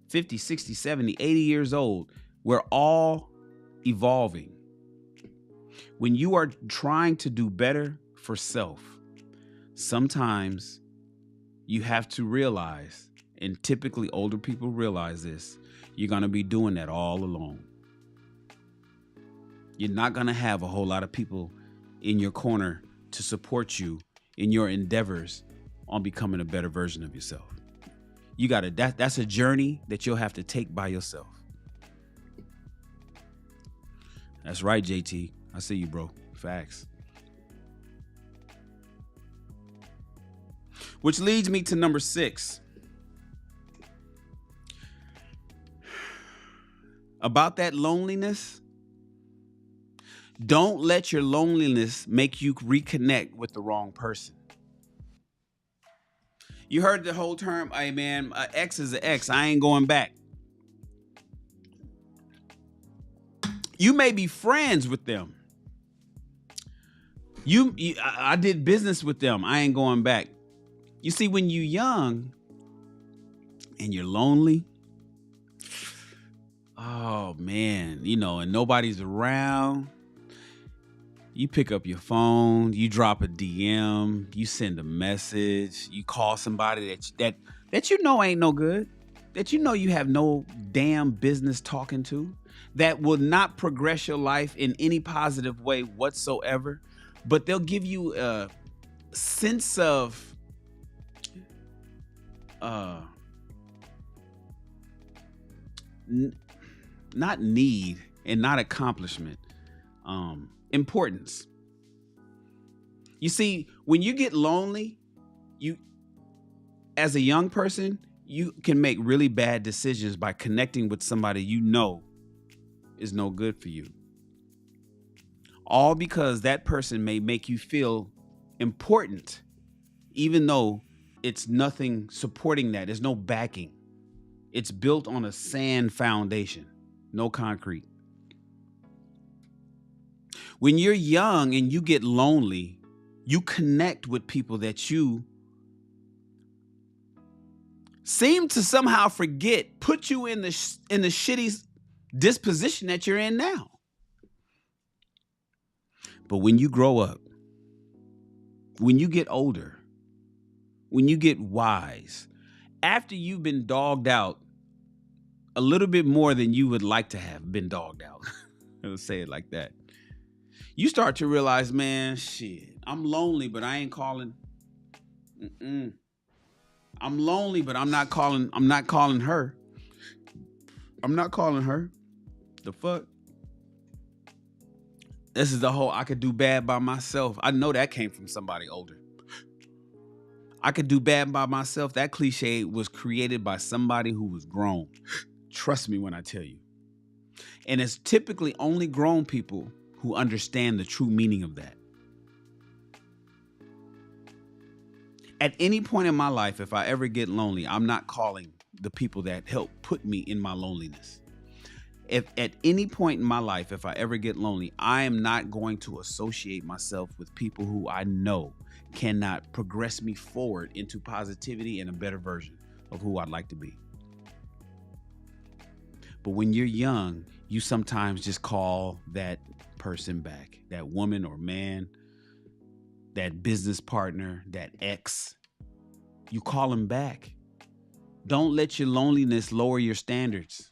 50, 60, 70, 80 years old, we're all evolving. When you are trying to do better for self, sometimes you have to realize, and typically older people realize this, you're going to be doing that all alone. You're not going to have a whole lot of people in your corner to support you in your endeavors on becoming a better version of yourself. That's a journey that you'll have to take by yourself. That's right, JT. I see you, bro. Facts. Which leads me to number 6. About that loneliness. Don't let your loneliness make you reconnect with the wrong person. You heard the whole term, hey man, X is an X. I ain't going back. You may be friends with them. I did business with them. I ain't going back. You see, when you're young and you're lonely, oh man, and nobody's around, you pick up your phone, you drop a DM, you send a message, you call somebody that you know ain't no good, that you know you have no damn business talking to, that will not progress your life in any positive way whatsoever, but they'll give you a sense of not need and not accomplishment, importance. You see, when you get lonely, you, as a young person, you can make really bad decisions by connecting with somebody you know is no good for you. All because that person may make you feel important, even though it's nothing supporting that. There's no backing. It's built on a sand foundation, no concrete. When you're young and you get lonely, you connect with people that you seem to somehow forget, put you in the shitty disposition that you're in now. But when you grow up, when you get older, when you get wise, after you've been dogged out a little bit more than you would like to have been dogged out, let's say it like that, you start to realize, man, shit, I'm lonely, but I ain't calling. I'm lonely, but I'm not calling her. I'm not calling her. The fuck? This is the whole I could do bad by myself. I know that came from somebody older. I could do bad by myself. That cliche was created by somebody who was grown. Trust me when I tell you. And it's typically only grown people who understand the true meaning of that. At any point in my life, if I ever get lonely, I'm not calling the people that help put me in my loneliness. If at any point in my life, if I ever get lonely, I am not going to associate myself with people who I know cannot progress me forward into positivity and a better version of who I'd like to be. But when you're young, you sometimes just call that person back, that woman or man, that business partner, that ex. You call them back. Don't let your loneliness lower your standards.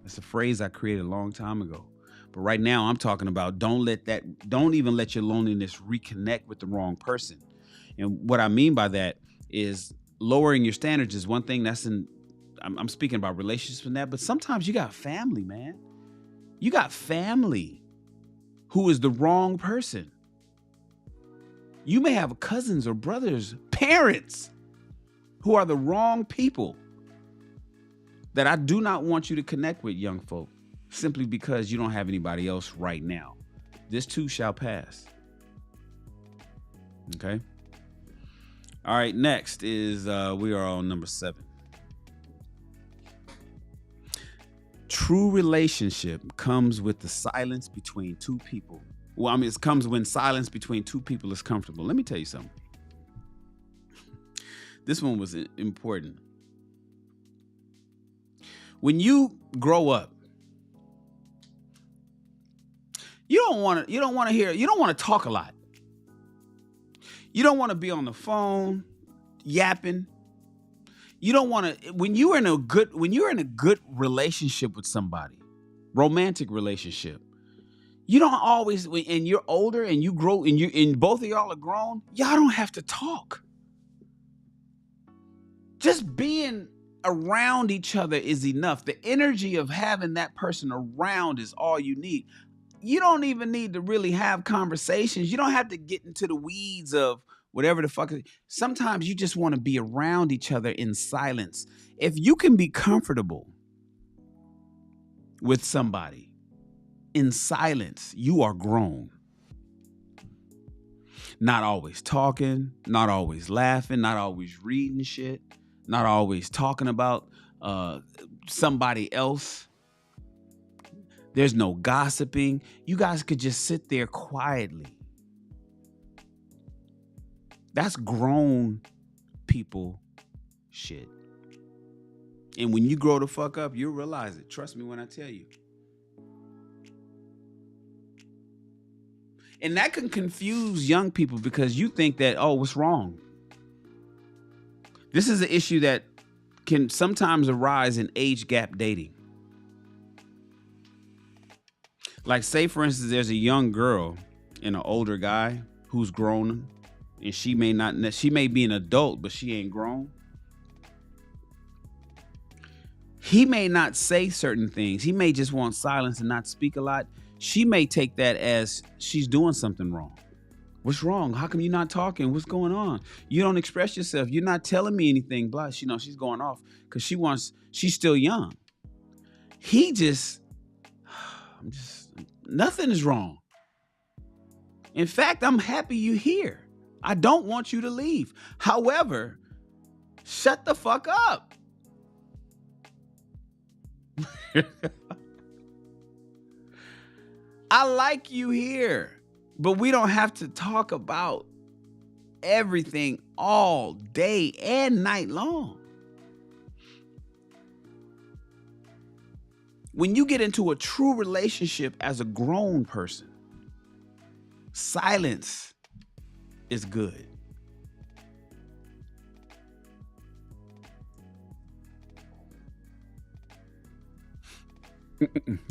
That's a phrase I created a long time ago. But right now I'm talking about don't even let your loneliness reconnect with the wrong person. And what I mean by that is lowering your standards is one thing. I'm speaking about relationships and that, but sometimes you got family, man. You got family who is the wrong person. You may have cousins or brothers, parents who are the wrong people that I do not want you to connect with, young folk, simply because you don't have anybody else right now. This too shall pass. Okay. All right. Next is we are on number 7. True relationship comes with the silence between two people. Well, I mean, it comes when silence between two people is comfortable. Let me tell you something. This one was important. When you grow up, you don't want to talk a lot. You don't want to be on the phone yapping. You don't want to, when you're in a good relationship with somebody, romantic relationship, you don't always, and you're older and you grow and both of y'all are grown, y'all don't have to talk. Just being around each other is enough. The energy of having that person around is all you need. You don't even need to really have conversations. You don't have to get into the weeds of whatever the fuck. Sometimes you just want to be around each other in silence. If you can be comfortable with somebody in silence, you are grown. Not always talking, not always laughing, not always reading shit, not always talking about somebody else. There's no gossiping. You guys could just sit there quietly. That's grown people shit. And when you grow the fuck up, you'll realize it. Trust me when I tell you. And that can confuse young people because you think that, oh, what's wrong? This is an issue that can sometimes arise in age gap dating. Like, say, for instance, there's a young girl and an older guy who's grown, and she may be an adult, but she ain't grown. He may not say certain things. He may just want silence and not speak a lot. She may take that as she's doing something wrong. What's wrong? How come you're not talking? What's going on? You don't express yourself. You're not telling me anything. Blah. She's going off because she's still young. Nothing is wrong. In fact, I'm happy you're here. I don't want you to leave. However, shut the fuck up. I like you here, but we don't have to talk about everything all day and night long. When you get into a true relationship as a grown person, silence is good.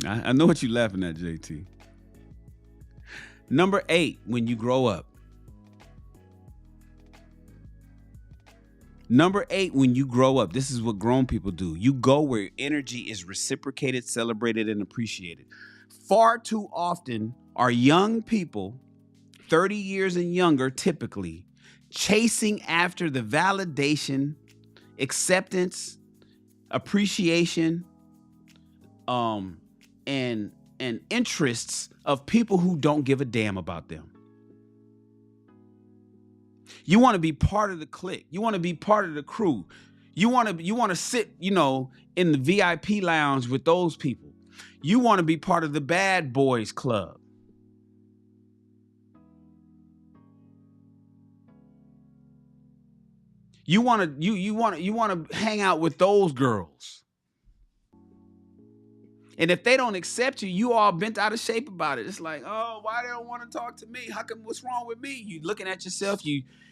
I know what you're laughing at, JT. Number 8, when you grow up. Number 8, when you grow up, this is what grown people do. You go where energy is reciprocated, celebrated, and appreciated. Far too often are young people, 30 years and younger typically, chasing after the validation, acceptance, appreciation, and interests of people who don't give a damn about them. You want to be part of the clique. You want to be part of the crew. You want to sit, in the VIP lounge with those people. You want to be part of the bad boys club. You want to hang out with those girls. And if they don't accept you, you all bent out of shape about it. It's like, oh, why they don't want to talk to me? How come? What's wrong with me? You looking at yourself.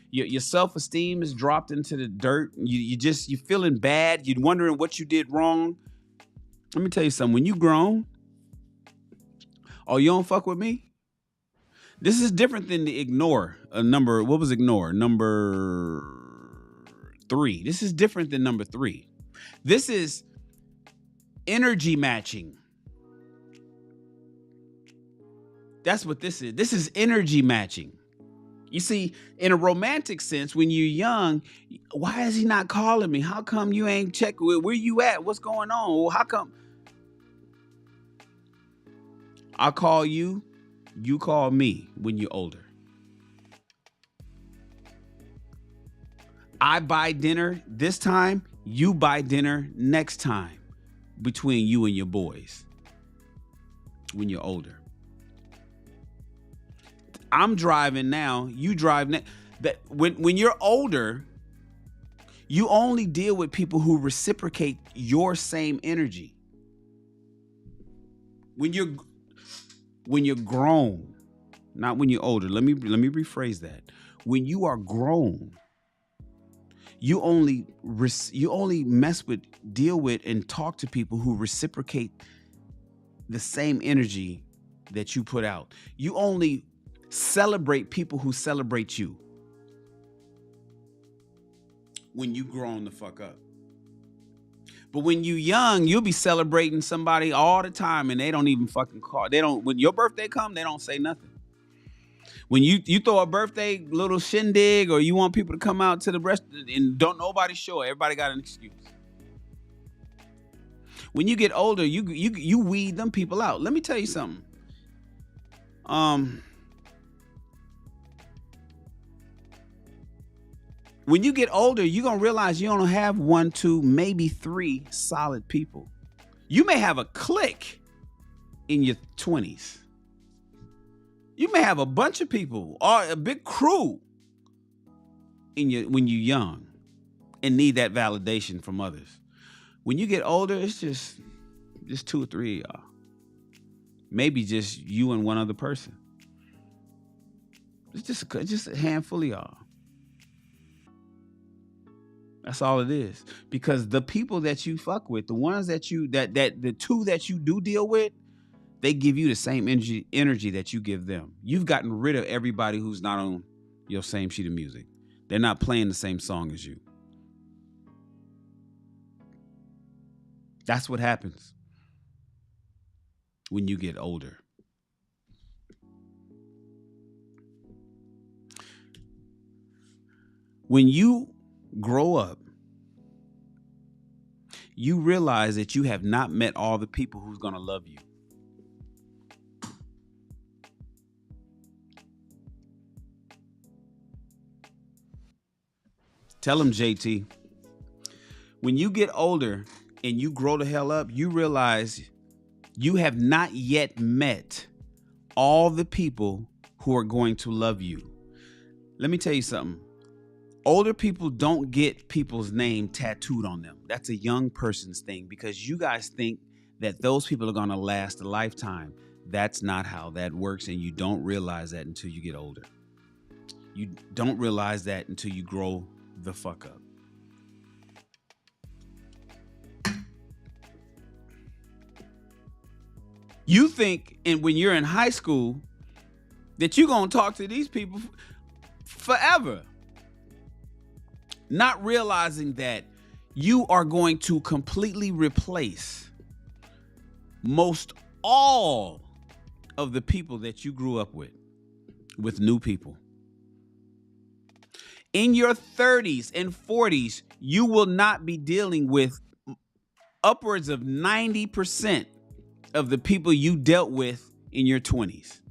Your self-esteem is dropped into the dirt. You feeling bad. You're wondering what you did wrong. Let me tell you something. When you grown, oh, you don't fuck with me? This is different than the ignore. What was ignore? Number 3. This is different than number 3. This is energy matching. That's what this is. This is energy matching. You see, in a romantic sense, when you're young, why is he not calling me? How come you ain't checking? Where you at? What's going on? Well, how come? I call you, you call me when you're older. I buy dinner this time, you buy dinner next time. Between you and your boys when you're older. I'm driving now, you drive next. That when you're older, you only deal with people who reciprocate your same energy. When you're grown, not when you're older. Let me rephrase that. When you are grown, you only deal with and talk to people who reciprocate the same energy that you put out. You only celebrate people who celebrate you. When you grown the fuck up. But when you young, you'll be celebrating somebody all the time and they don't even fucking call. When your birthday come, they don't say nothing. When you throw a birthday little shindig or you want people to come out to the restaurant and don't nobody show, everybody got an excuse. When you get older, you weed them people out. Let me tell you something. When you get older, you're going to realize you don't have 1, 2, maybe 3 solid people. You may have a clique, in your 20s. You may have a bunch of people or a big crew when you're young and need that validation from others. When you get older, it's just 2 or 3 of y'all. Maybe just you and one other person. It's just a handful of y'all. That's all it is. Because the people that you fuck with, the ones that the two that you do deal with, they give you the same energy that you give them. You've gotten rid of everybody who's not on your same sheet of music. They're not playing the same song as you. That's what happens when you get older. When you grow up, you realize that you have not met all the people who's going to love you. Tell him, JT. When you get older and you grow the hell up, you realize you have not yet met all the people who are going to love you. Let me tell you something. Older people don't get people's name tattooed on them. That's a young person's thing because you guys think that those people are going to last a lifetime. That's not how that works, and you don't realize that until you get older. You don't realize that until you grow the fuck up. You think, and when you're in high school, that you're going to talk to these people forever. Not realizing that you are going to completely replace most all of the people that you grew up with new people. In your 30s and 40s, you will not be dealing with upwards of 90% of the people you dealt with in your 20s.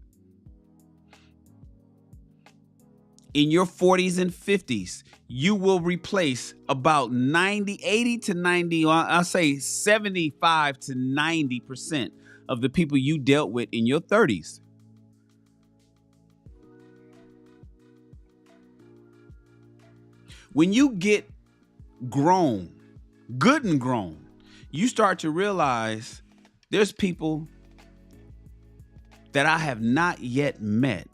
In your 40s and 50s, you will replace about 80 to 90, I'll say 75 to 90% of the people you dealt with in your 30s. When you get grown, good and grown, you start to realize there's people that I have not yet met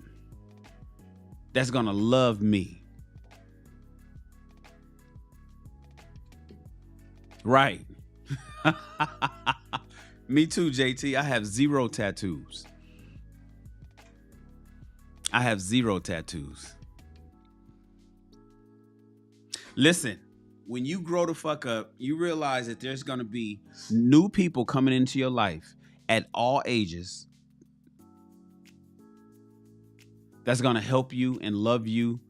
that's going to love me. Right. Me too, JT. I have 0 tattoos. I have 0 tattoos. Listen, when you grow the fuck up, you realize that there's going to be new people coming into your life at all ages that's going to help you and love you,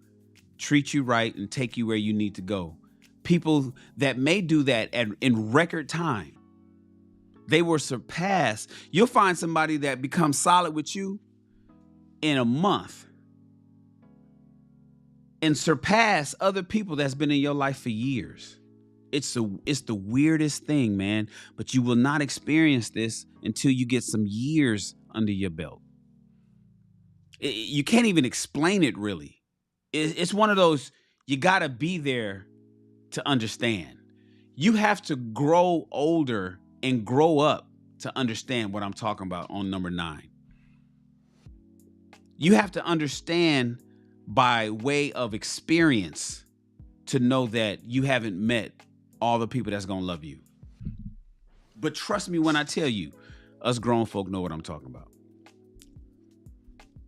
treat you right, and take you where you need to go. People that may do that in record time. They will surpass. You'll find somebody that becomes solid with you in a month and surpass other people that's been in your life for years. It's the weirdest thing, man. But you will not experience this until you get some years under your belt. You can't even explain it, really. It's one of those, you got to be there to understand. You have to grow older and grow up to understand what I'm talking about on number 9. You have to understand by way of experience to know that you haven't met all the people that's going to love you. But trust me when I tell you, us grown folk know what I'm talking about.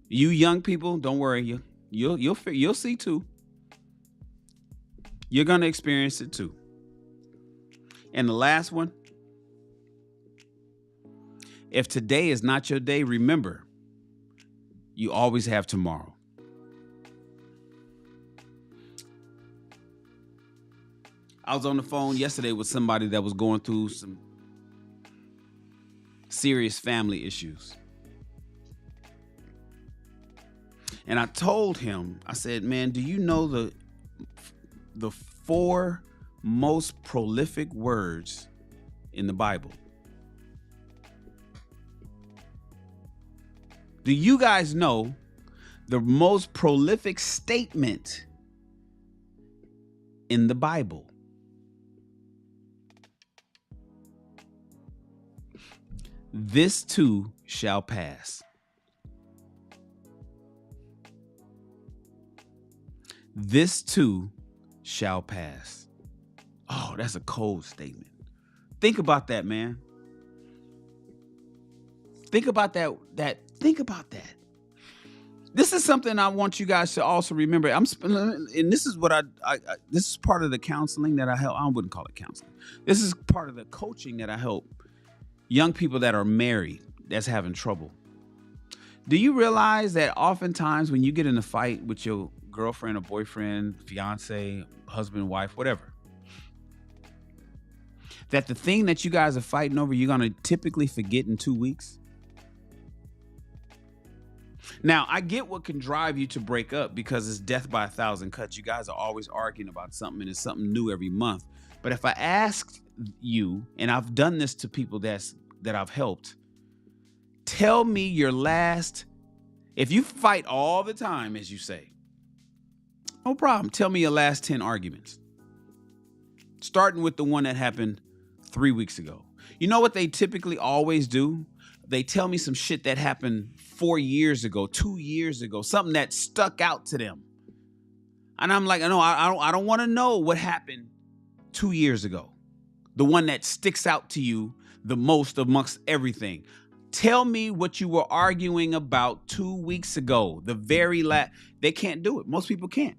You young people, don't worry. You'll see too. You're going to experience it too. And the last one, if today is not your day, remember, you always have tomorrow. I was on the phone yesterday with somebody that was going through some serious family issues. And I told him, I said, man, do you know the 4 most prolific words in the Bible? Do you guys know the most prolific statement in the Bible? This too shall pass. This too shall pass. Oh, that's a cold statement. Think about that, man. Think about that. Think about that. This is something I want you guys to also remember. And this is what this is part of the counseling that I help. I wouldn't call it counseling. This is part of the coaching that I help young people that are married that's having trouble. Do you realize that oftentimes when you get in a fight with your girlfriend or boyfriend, fiance, husband, wife, whatever, that the thing that you guys are fighting over, you're going to typically forget in 2 weeks? Now, I get what can drive you to break up because it's death by 1,000 cuts. You guys are always arguing about something and it's something new every month. But if I asked you, and I've done this to people that I've helped, tell me your last, if you fight all the time, as you say, no problem. Tell me your last 10 arguments. Starting with the one that happened 3 weeks ago. You know what they typically always do? They tell me some shit that happened 4 years ago, 2 years ago, something that stuck out to them. And I'm like, no, I don't want to know what happened 2 years ago. The one that sticks out to you the most amongst everything. Tell me what you were arguing about 2 weeks ago. The very last. They can't do it. Most people can't.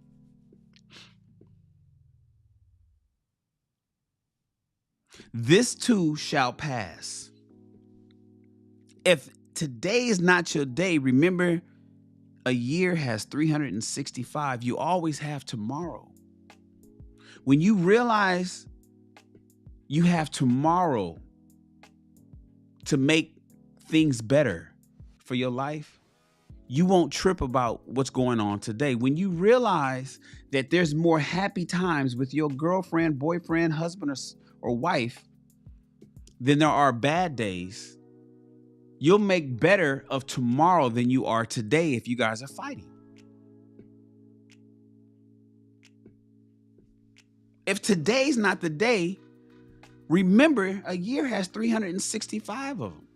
This too shall pass. If today is not your day, remember, a year has 365. You always have tomorrow. When you realize you have tomorrow to make things better for your life, you won't trip about what's going on today. When you realize that there's more happy times with your girlfriend, boyfriend, husband, or wife than there are bad days, you'll make better of tomorrow than you are today if you guys are fighting. If today's not the day, remember, a year has 365 of them.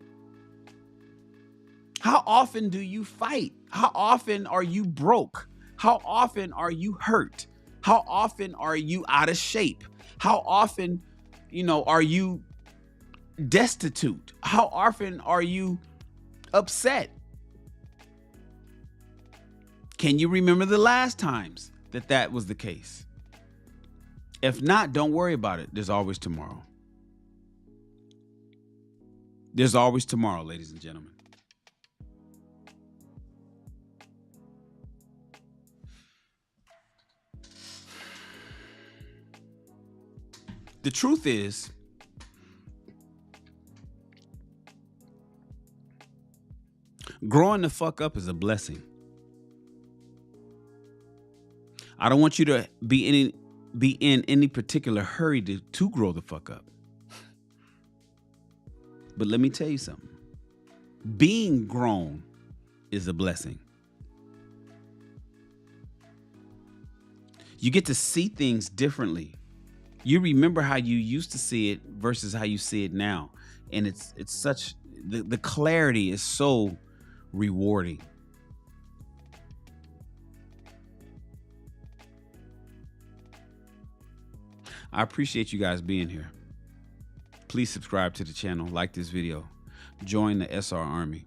How often do you fight? How often are you broke? How often are you hurt? How often are you out of shape? How often, are you destitute? How often are you upset? Can you remember the last times that was the case? If not, don't worry about it. There's always tomorrow. There's always tomorrow, ladies and gentlemen. The truth is, growing the fuck up is a blessing. I don't want you to be in any particular hurry to grow the fuck up. But let me tell you something. Being grown is a blessing. You get to see things differently. You remember how you used to see it versus how you see it now. And it's such, the clarity is so rewarding. I appreciate you guys being here. Please subscribe to the channel, like this video, join the SR Army.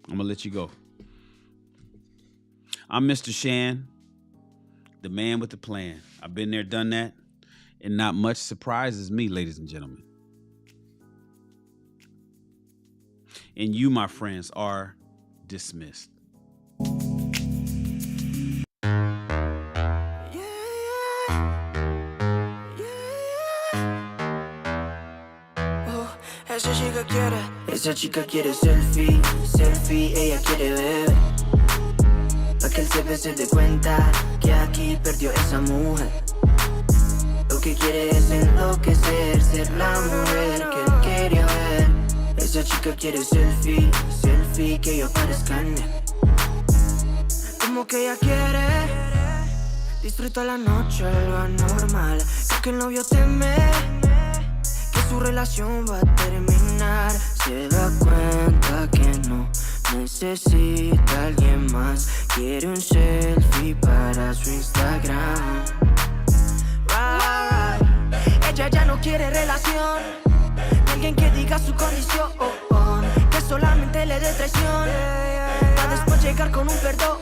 I'm gonna let you go. I'm Mr. Shan, the man with the plan. I've been there, done that, and not much surprises me, ladies and gentlemen. And you, my friends, are dismissed. Esa chica quiere selfie, selfie, ella quiere beber. Pa' que el CP se dé cuenta que aquí perdió esa mujer. Lo que quiere es enloquecer, ser la mujer que él quería ver. Esa chica quiere selfie, selfie, selfie, que yo parezca en él. Como que ella quiere, disfruta la noche, lo anormal. Creo que el novio teme que su relación va a terminar. Se da cuenta que no necesita a alguien más. Quiere un selfie para su Instagram. Ella ya no quiere relación, alguien que diga su condición, que solamente le dé traición, para después llegar con un perdón.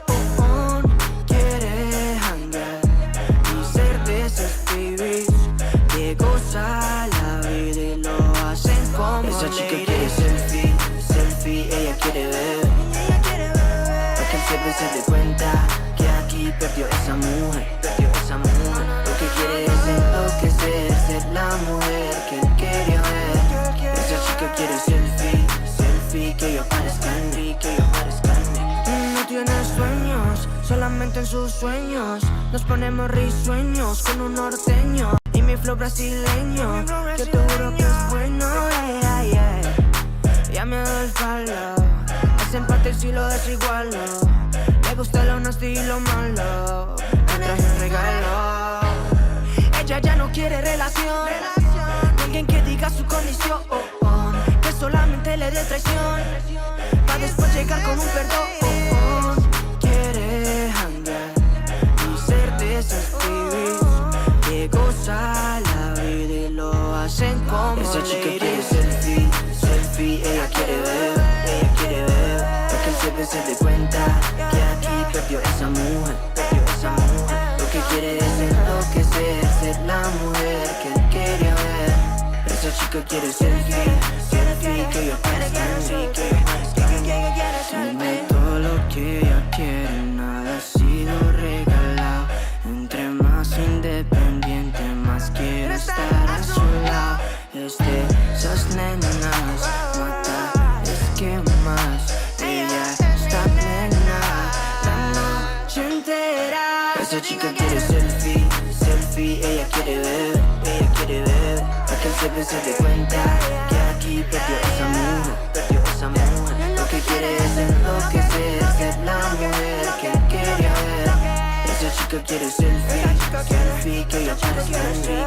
Quiere hangar y ser de esos babies que goza la vida y lo hacen como esa chica ladies. Quiere selfie, selfie, ella quiere ver, para que el jefe se dé cuenta que aquí perdió esa mujer, Lo que quiere es enloquecer, ser la mujer que él quería ver. Esa chica quiere selfie, selfie, que yo parezca en mí, No tiene sueños, solamente en sus sueños. Nos ponemos risueños con un norteño y mi flow brasileño. Yo te juro que es bueno, Ya me doy el palo, es empate si lo desigualo. Me gusta lo honesto y lo malo, me traje un regalo. Ella ya no quiere relación, alguien que diga su condición, que solamente le dé traición, para después llegar con un perdón. Quiere hangar y ser de esos babies que goza la vida y lo hacen como esa chica ladies. Quiere selfie, selfie, ella quiere ver, para que el jefe se dé cuenta que aquí perdió esa mujer, Lo que quiere es enloquecer, ser la mujer que él quería ver. Esa chica quiere selfie, selfie, que yo parezca en mí, Dime todo lo que ella quiere, nada ha sido regalado. Entre más independiente, más quiero estar a su lado. Esas nenas, mata, es que más. Ella está plena la noche entera. Esa chica quiere selfie, selfie, ella quiere ver, para que el jefe se dé cuenta que aquí perdió esa mujer, Lo que quiere es enloquecer, ser la mujer que él quería ver. Esa chica quiere selfie, selfie, que yo parezca en mí,